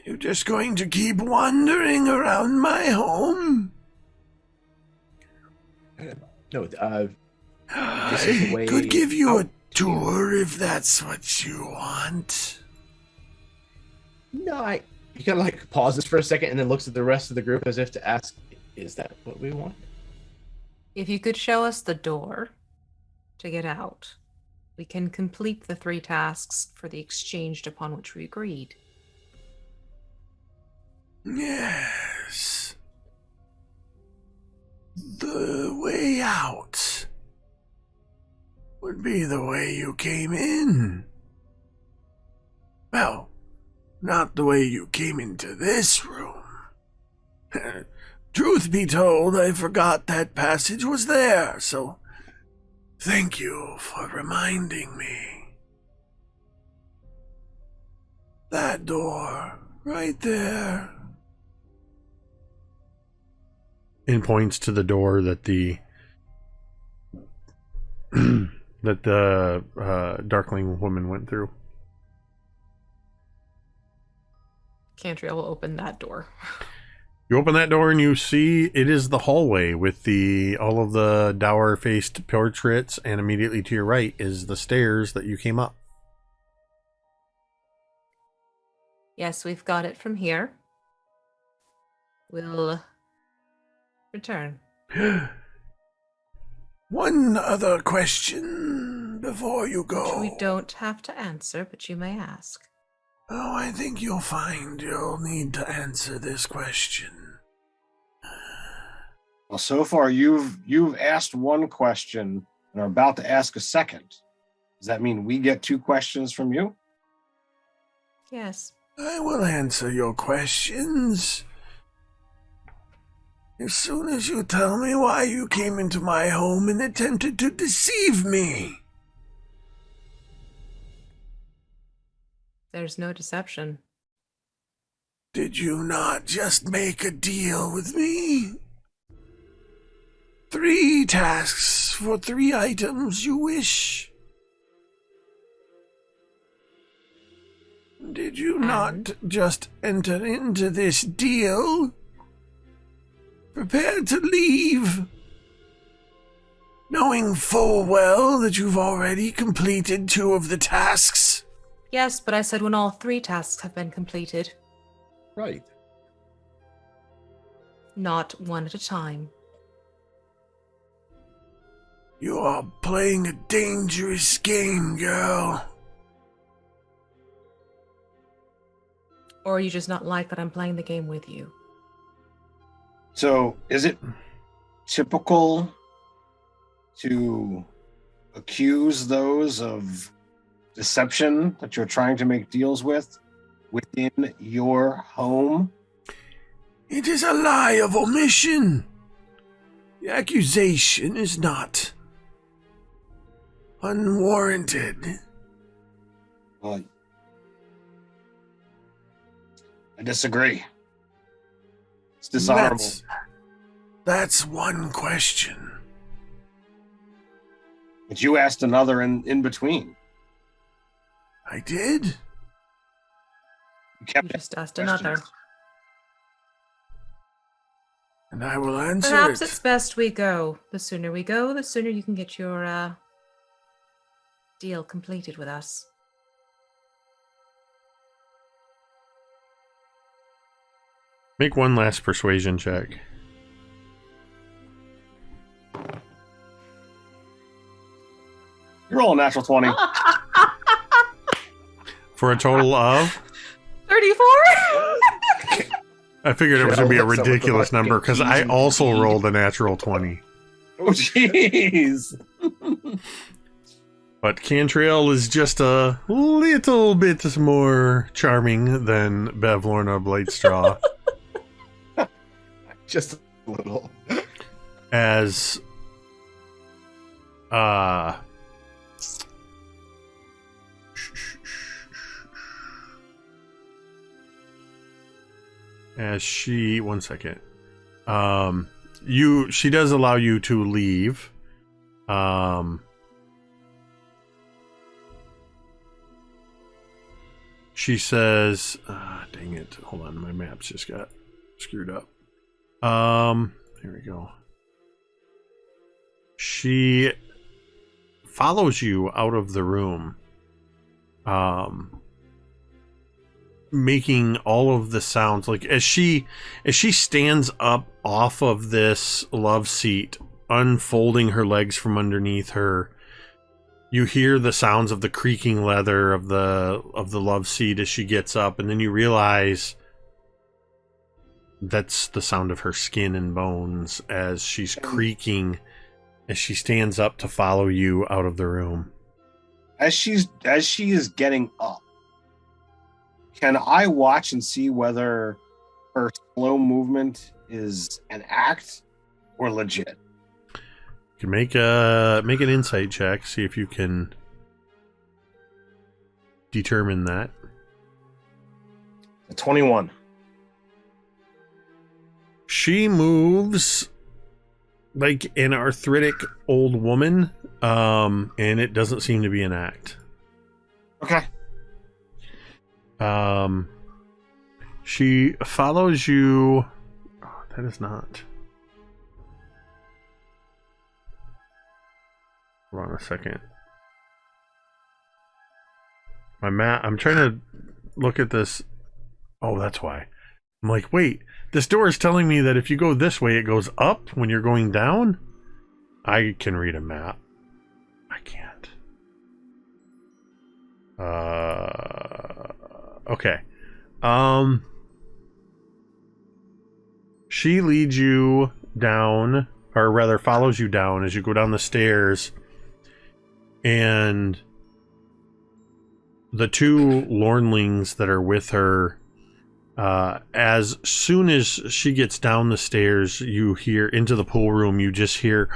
You're just going to keep wandering around my home? No, I could give you a tour if that's what you want. No, he kind of like pauses for a second and then looks at the rest of the group as if to ask, "Is that what we want?" If you could show us the door to get out, we can complete the 3 tasks for the exchange upon which we agreed. Yes. The way out would be the way you came in. Well, not the way you came into this room. Truth be told, I forgot that passage was there, so thank you for reminding me. That door, right there. And points to the door that the Darkling woman went through. Cantriel will open that door. You open that door and you see it is the hallway with all of the dour-faced portraits, and immediately to your right is the stairs that you came up. Yes, we've got it from here. We'll return. One other question before you go. Which we don't have to answer, but you may ask. Oh, I think you'll find you'll need to answer this question. Well, so far you've asked one question and are about to ask a second. Does that mean we get 2 questions from you? Yes. I will answer your questions as soon as you tell me why you came into my home and attempted to deceive me. There's no deception. Did you not just make a deal with me? 3 tasks for 3 items you wish. Did you not just enter into this deal? Prepare to leave, knowing full well that you've already completed 2 of the tasks. Yes, but I said when all 3 tasks have been completed. Right. Not one at a time. You are playing a dangerous game, girl. Or you just not like that I'm playing the game with you? So, is it typical to accuse those of deception that you're trying to make deals with within your home? It is a lie of omission. The accusation is not unwarranted. Well, I disagree. It's dishonorable. That's one question. But you asked another in between. I did? You kept You just asked questions. another. And I will answer Perhaps it. it's best we go. The sooner we go, the sooner you can get your deal completed with us. Make one last persuasion check. You roll a natural 20. For a total of? 34? I figured it was going to be a Let's have a ridiculous fucking number because I easy also feed. rolled a natural 20. Oh, jeez. But Cantriel is just a little bit more charming than Bevlorna Bladestraw. Just a little. As she, one second, she does allow you to leave. She says, dang it, hold on, my maps just got screwed up. Here we go. She follows you out of the room, making all of the sounds, like as she stands up off of this love seat, unfolding her legs from underneath her. You hear the sounds of the creaking leather of the love seat as she gets up, and then you realize that's the sound of her skin and bones as she's creaking as she stands up to follow you out of the room. As she is getting up, can I watch and see whether her slow movement is an act or legit? You can make an insight check, see if you can determine that. A 21. She moves like an arthritic old woman, and it doesn't seem to be an act. Okay. She follows you. Oh, that is not. Hold on a second. My map. I'm trying to look at this. Oh, that's why. I'm like, wait. This door is telling me that if you go this way, it goes up when you're going down. I can read a map. I can't. Okay. She leads you down, or rather follows you down as you go down the stairs, and the 2 Lornlings that are with her, as soon as she gets down the stairs, you hear into the pool room, you just hear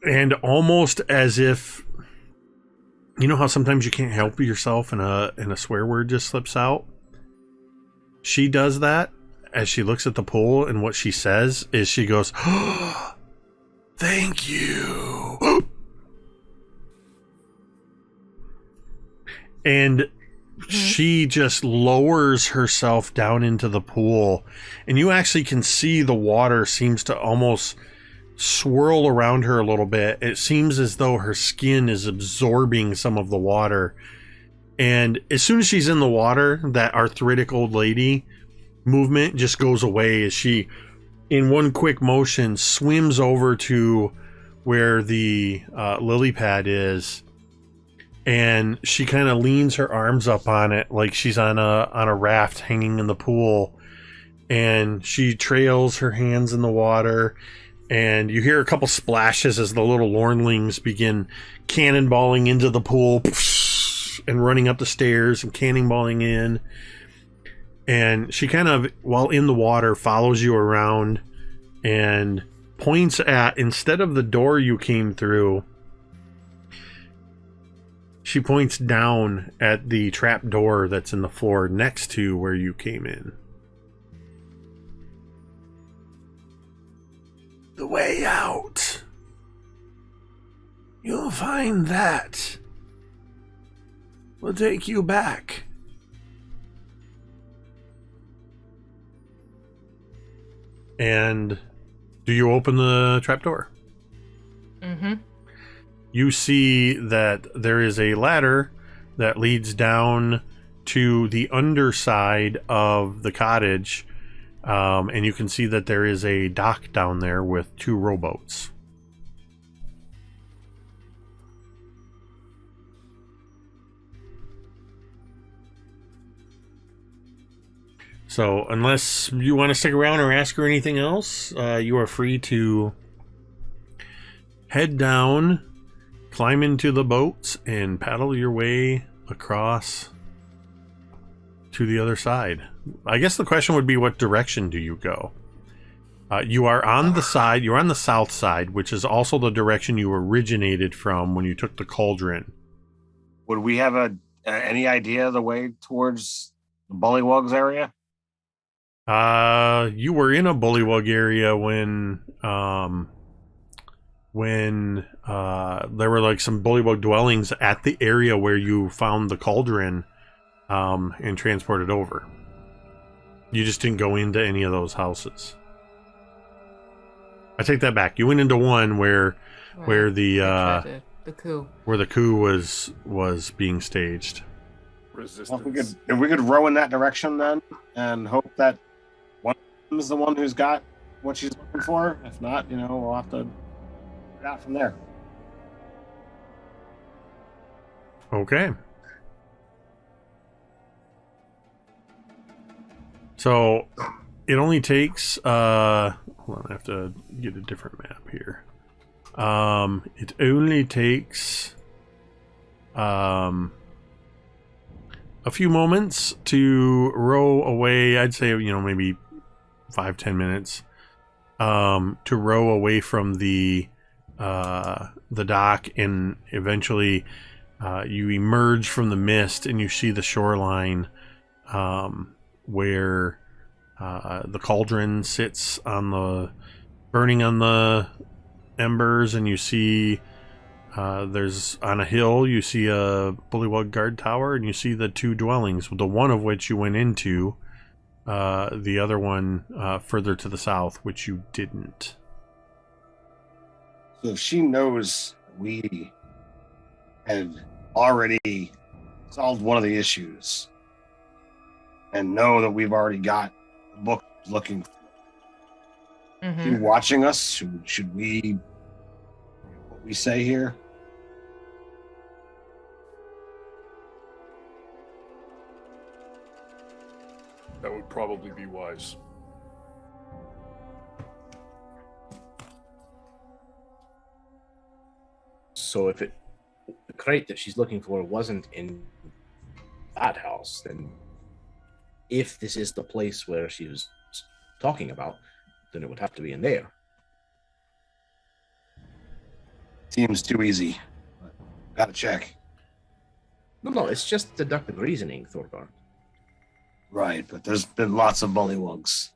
And almost as if, you know how sometimes you can't help yourself and a swear word just slips out? She does that as she looks at the pool, and what she says is she goes, oh, thank you. And she just lowers herself down into the pool, and you actually can see the water seems to almost swirl around her a little bit. It seems as though her skin is absorbing some of the water. And as soon as she's in the water, that arthritic old lady movement just goes away as she, in one quick motion, swims over to where the lily pad is. And she kind of leans her arms up on it like she's on a raft hanging in the pool. And she trails her hands in the water. And you hear a couple splashes as the little lornlings begin cannonballing into the pool and running up the stairs and cannonballing in. And she kind of, while in the water, follows you around and points at, instead of the door you came through, she points down at the trap door that's in the floor next to where you came in. The way out. You'll find that. We'll take you back. And do you open the trapdoor? Mm-hmm. You see that there is a ladder that leads down to the underside of the cottage, and you can see that there is a dock down there with 2 rowboats. So unless you want to stick around or ask her anything else, you are free to head down, climb into the boats, and paddle your way across to the other side. I guess the question would be, what direction do you go? You are on the side, you're on the south side, which is also the direction you originated from when you took the cauldron. Would we have any idea of the way towards the Bullywugs area? You were in a bullywug area when there were like some bullywug dwellings at the area where you found the cauldron and transported over. You just didn't go into any of those houses. I take that back. You went into one where the coup. where the coup was being staged. Resistance. Well, if we could row in that direction then, and hope that one of them is the one who's got what she's looking for. If not, we'll have to figure it out from there. Okay. So it only takes hold on, I have to get a different map here. It only takes a few moments to row away. I'd say, maybe 5-10 minutes to row away from the dock, and eventually you emerge from the mist and you see the shoreline where the cauldron sits burning on the embers, and you see there's on a hill, you see a bullywug guard tower, and you see the 2 dwellings, the one of which you went into, the other one further to the south, which you didn't. So if she knows we had already solved one of the issues and know that we've already got the book looking for, she watching us, should we what we say here? That would probably be wise. So if the crate that she's looking for wasn't in that house, then if this is the place where she was talking about, then it would have to be in there. Seems too easy. Gotta check. No, it's just deductive reasoning, Thorgarn. Right, but there's been lots of bullywugs.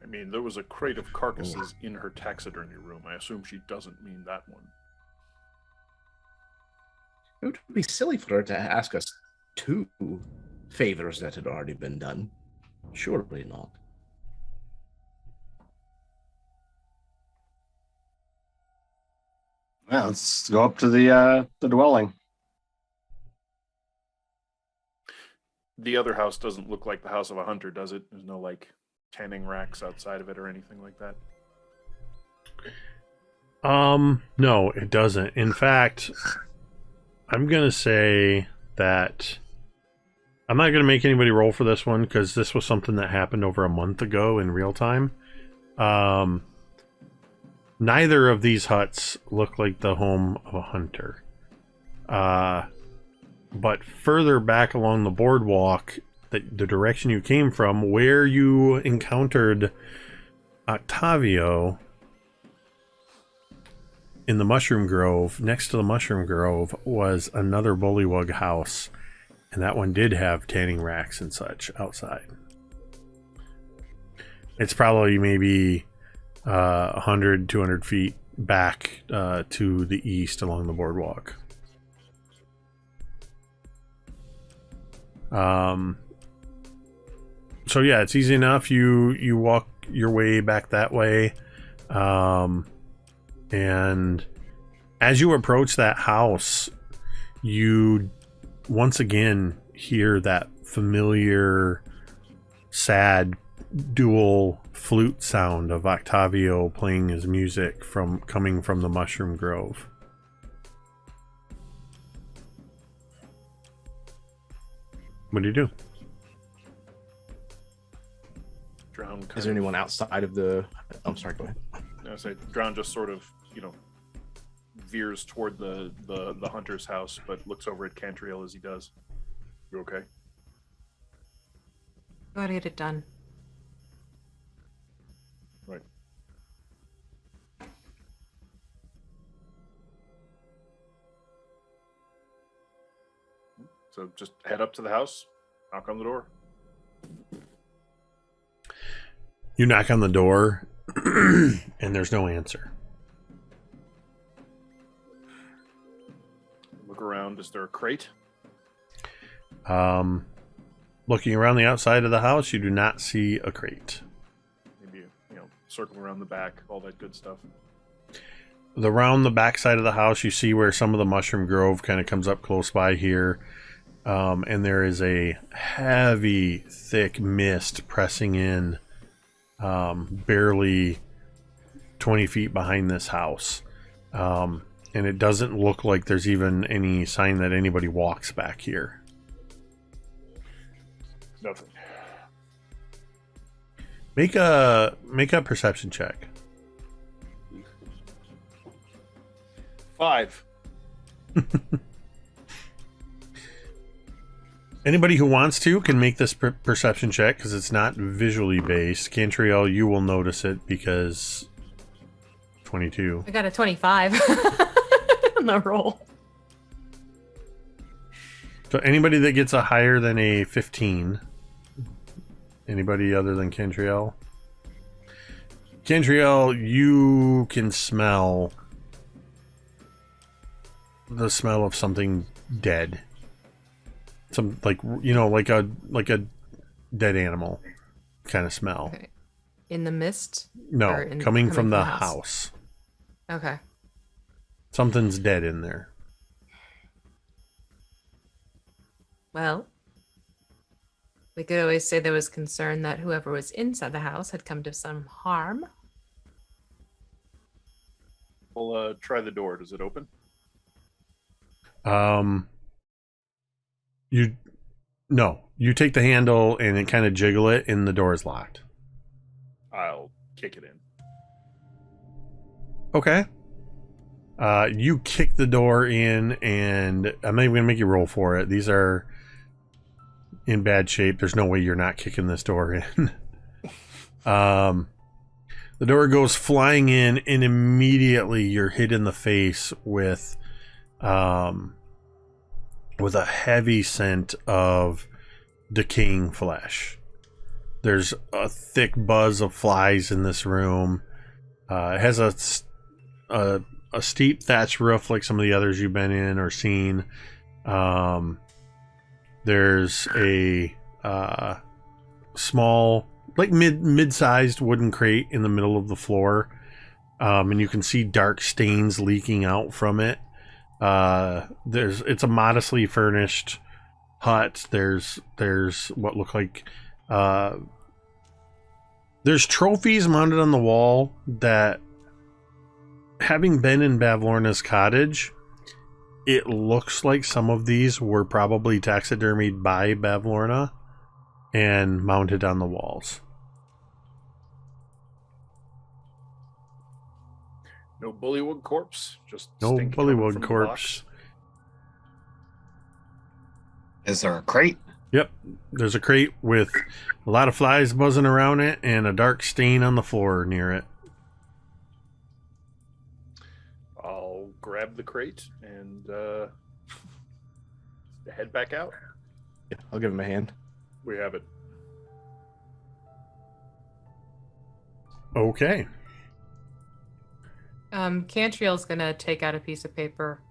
I mean, there was a crate of carcasses in her taxidermy room. I assume she doesn't mean that one. It would be silly for her to ask us 2 favors that had already been done. Surely not. Well, let's go up to the dwelling. The other house doesn't look like the house of a hunter, does it? There's no, like, tanning racks outside of it or anything like that? No, it doesn't. In fact, I'm going to say that I'm not going to make anybody roll for this one because this was something that happened over a month ago in real time. Neither of these huts look like the home of a hunter. But further back along the boardwalk, the direction you came from, where you encountered Octavio in the Mushroom Grove, next to the Mushroom Grove was another bullywug house, and that one did have tanning racks and such outside. It's probably maybe 100, 200 feet back to the east along the boardwalk. So yeah, it's easy enough. You walk your way back that way. And as you approach that house, you once again hear that familiar, sad, dual flute sound of Octavio playing his music coming from the Mushroom Grove. What do you do? Drown Is there anyone outside of the... I'm sorry, go ahead. I say Drown just sort of, veers toward the hunter's house, but looks over at Cantriel as he does. You okay? Gotta get it done. Right. So just head up to the house, knock on the door. You knock on the door, and there's no answer. Look around. Is there a crate? Looking around the outside of the house, you do not see a crate. Maybe, circle around the back, all that good stuff. Around the back side of the house, you see where some of the Mushroom Grove kind of comes up close by here. And there is a heavy, thick mist pressing in barely 20 feet behind this house. And it doesn't look like there's even any sign that anybody walks back here. Nothing. Make a perception check. 5. Anybody who wants to can make this perception check because it's not visually based. Cantriel, you will notice it because 22. I got a 25 on the roll. So anybody that gets a higher than a 15. Anybody other than Cantriel? Cantriel, you can smell the smell of something dead. Some like a dead animal kind of smell. Okay. In the mist? No, coming from the house. Okay. Something's dead in there. Well, we could always say there was concern that whoever was inside the house had come to some harm. We'll try the door. Does it open? You take the handle and it kind of jiggle it and the door is locked. I'll kick it in. Okay. You kick the door in and I'm not even gonna make you roll for it. These are in bad shape. There's no way you're not kicking this door in. The The door goes flying in, and immediately you're hit in the face with a heavy scent of decaying flesh. There's a thick buzz of flies in this room. It has a steep thatch roof like some of the others you've been in or seen. There's a small, like mid-sized wooden crate in the middle of the floor, and you can see dark stains leaking out from it. It's a modestly furnished hut. There's what look like there's trophies mounted on the wall that, having been in Bavlorna's cottage, it looks like some of these were probably taxidermied by Bavlorna and mounted on the walls. No bullywug corpse. Just No stink coming bullywug from the corpse. box. Is there a crate? Yep, there's a crate with a lot of flies buzzing around it and a dark stain on the floor near it. I'll grab the crate and head back out. Yeah, I'll give him a hand. We have it. Okay. Cantriel's gonna take out a piece of paper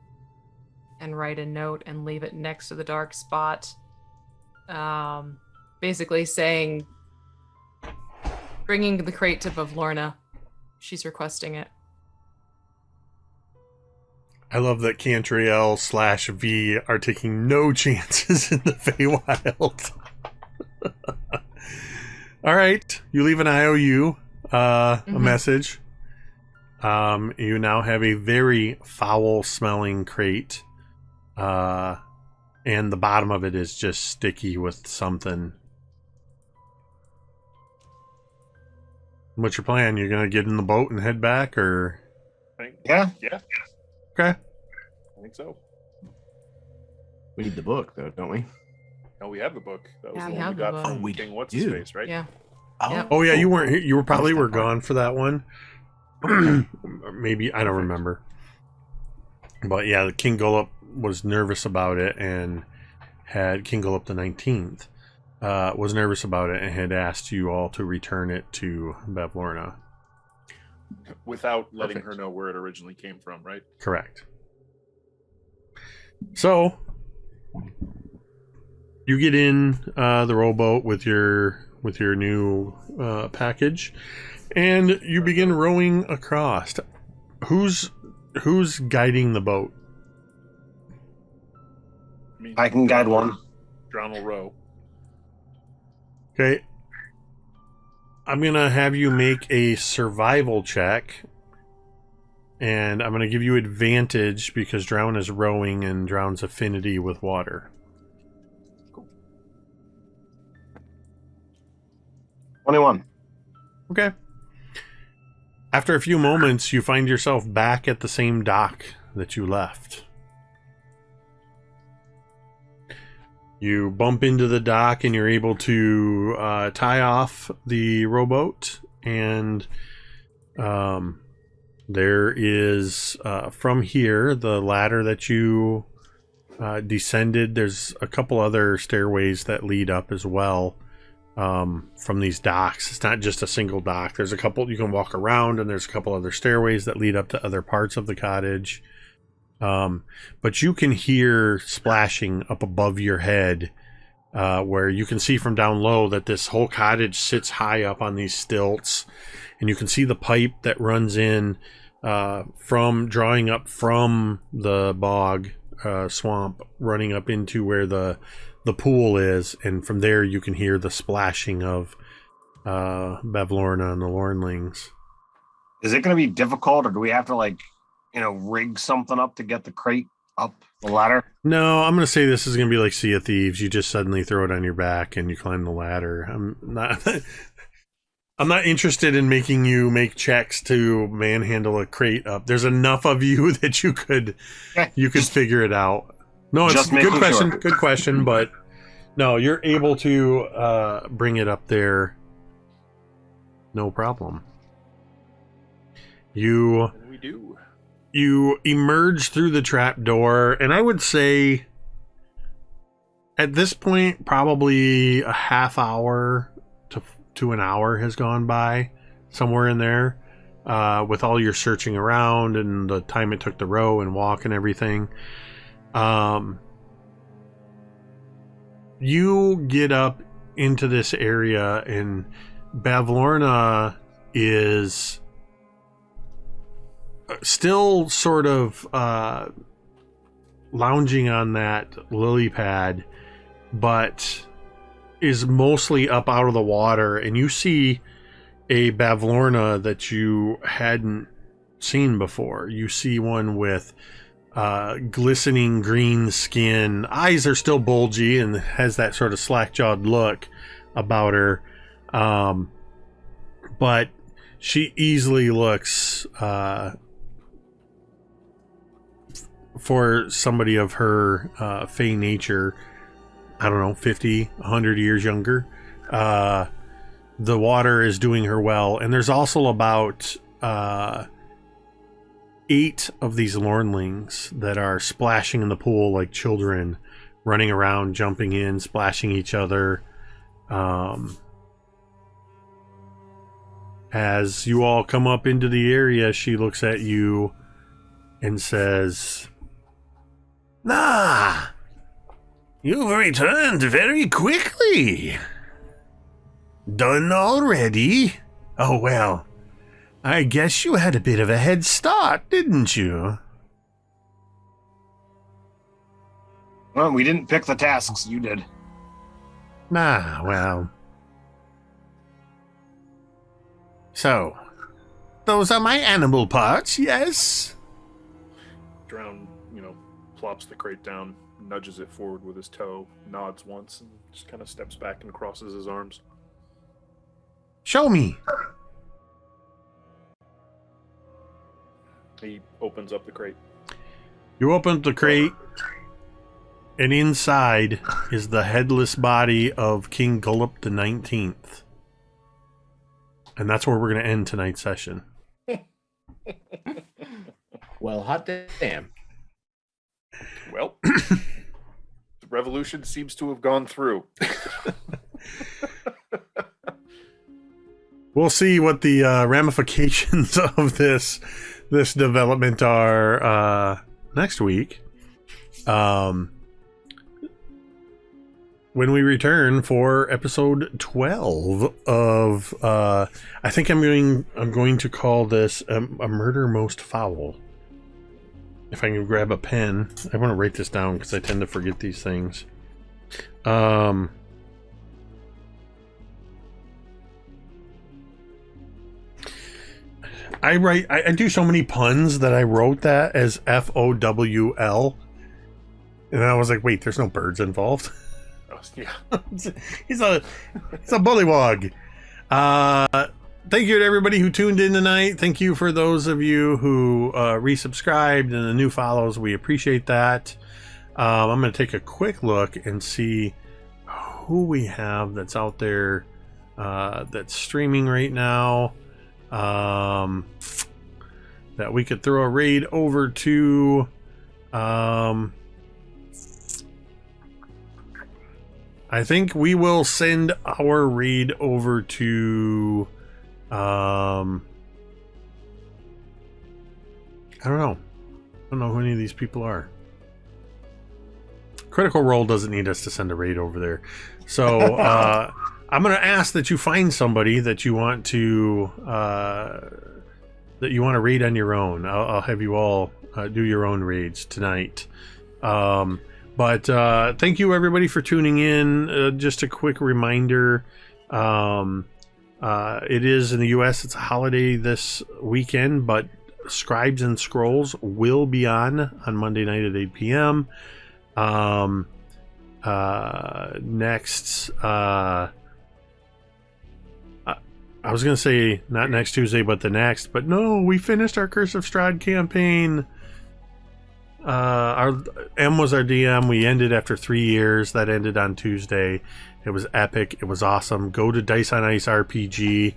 and write a note and leave it next to the dark spot. Basically saying, bringing the crate to Bavlorna. She's requesting it. I love that Cantriel / V are taking no chances in the Feywild. All right, you leave an IOU, a message. You now have a very foul-smelling crate, and the bottom of it is just sticky with something. What's your plan? You're gonna get in the boat and head back, or? Yeah. Okay. I think so. We need the book, though, don't we? No, we have the book. That was Yeah, the we one have we the got book. from Oh, we King What's do. His Face, right? Yeah. Oh, Yep. Oh yeah, you weren't here. You were probably Missed that part. gone for that one. Maybe, I don't remember. But yeah, the King Gullup was nervous about it and had King Gullup the 19th was nervous about it and had asked you all to return it to Bavlorna. Without letting Perfect. her know where it originally came from, right? Correct. So you get in the rowboat with your new package, and you begin rowing across. Who's guiding the boat? I can guide one. Drown will row. Okay. I'm going to have you make a survival check. And I'm going to give you advantage because Drown is rowing and Drown's affinity with water. 21. Okay. After a few moments, you find yourself back at the same dock that you left. You bump into the dock and you're able to tie off the rowboat, and there is from here the ladder that you descended. There's a couple other stairways that lead up as well from these docks. It's not just a single dock. There's a couple you can walk around, and there's a couple other stairways that lead up to other parts of the cottage. But you can hear splashing up above your head, where you can see from down low that this whole cottage sits high up on these stilts, and you can see the pipe that runs in from drawing up from the bog swamp, running up into where the pool is, and from there you can hear the splashing of Bavlorna and the Lornlings. Is it going to be difficult, or do we have to rig something up to get the crate up the ladder? No, I'm going to say this is going to be like Sea of Thieves. You just suddenly throw it on your back and you climb the ladder. I'm not interested in making you make checks to manhandle a crate up. There's enough of you that you could figure it out. No, it's Just a good making question. sure. Good question, but no, you're able to bring it up there. No problem. And we do. You emerge through the trap door, and I would say at this point probably a half hour to an hour has gone by, somewhere in there, with all your searching around and the time it took to row and walk and everything. You get up into this area, and Bavlorna is still sort of lounging on that lily pad, but is mostly up out of the water, and you see a Bavlorna that you hadn't seen before. You see one with glistening green skin. Eyes are still bulgy and has that sort of slack-jawed look about her. But she easily looks, for somebody of her fey nature, I don't know, 50, 100 years younger. The water is doing her well. And there's also about 8 of these Lornlings that are splashing in the pool like children, running around, jumping in, splashing each other. As you all come up into the area, she looks at you and says, "Ah, you've returned very quickly. Done already? Oh, well, I guess you had a bit of a head start, didn't you?" Well, we didn't pick the tasks, you did. Ah, well. So, those are my animal parts, yes? Drown, plops the crate down, nudges it forward with his toe, nods once, and just kind of steps back and crosses his arms. Show me. He opens up the crate. You open up the crate, and inside is the headless body of King Gullup the 19th. And that's where we're going to end tonight's session. Well, hot damn. Well, the revolution seems to have gone through. We'll see what the ramifications of this development are next week. When we return for episode 12 of I think I'm going to call this a murder most foul. If I can grab a pen, I want to write this down because I tend to forget these things. I do so many puns that I wrote that as FOWL, and I was like, wait, there's no birds involved. Yeah. he's a bullywog. Thank you to everybody who tuned in tonight. Thank you for those of you who resubscribed and the new follows. We appreciate that. I'm going to take a quick look and see who we have that's out there that's streaming right now, that we could throw a raid over to. I think we will send our raid over to, I don't know. I don't know who any of these people are. Critical Role doesn't need us to send a raid over there. So, I'm going to ask that you find somebody that you want to, raid on your own. I'll have you all do your own raids tonight. But thank you everybody for tuning in. Just a quick reminder, it is in the US, it's a holiday this weekend, but Scribes and Scrolls will be on Monday night at 8 p.m. Next, I was going to say not next Tuesday, but the next, but no, we finished our Curse of Strahd campaign. Our M was our DM. We ended after 3 years. That ended on Tuesday. It was epic. It was awesome. Go to Dice on Ice RPG.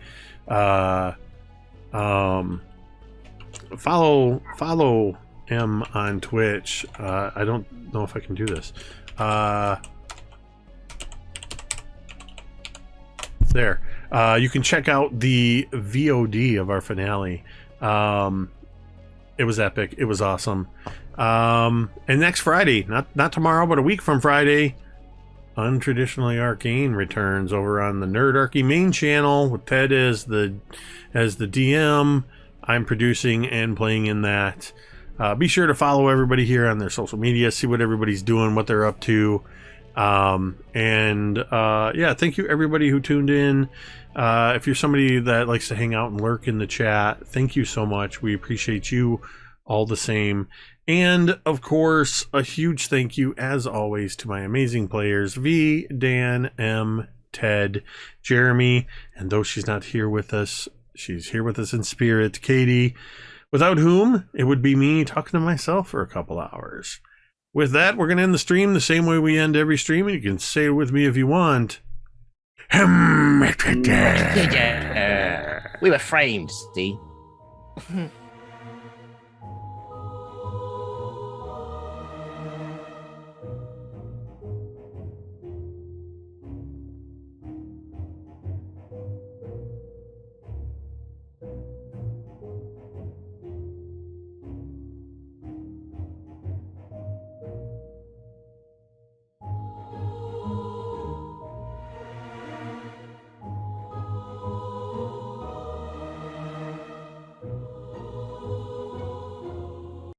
follow him on Twitch. I don't know if I can do this. There. You can check out the VOD of our finale. It was epic. It was awesome. And next Friday, not tomorrow, but a week from Friday, Untraditionally Arcane returns over on the Nerdarchy main channel with Ted as the DM. I'm producing and playing in that. Be sure to follow everybody here on their social media, see what everybody's doing, what they're up to. Yeah, thank you everybody who tuned in. If you're somebody that likes to hang out and lurk in the chat, thank you so much. We appreciate you all the same. And of course, a huge thank you as always to my amazing players, V, Dan, M, Ted, Jeremy, and though she's not here with us, she's here with us in spirit, Katie, without whom it would be me talking to myself for a couple hours. With that, we're going to end the stream the same way we end every stream, and you can say it with me if you want. We were framed, see?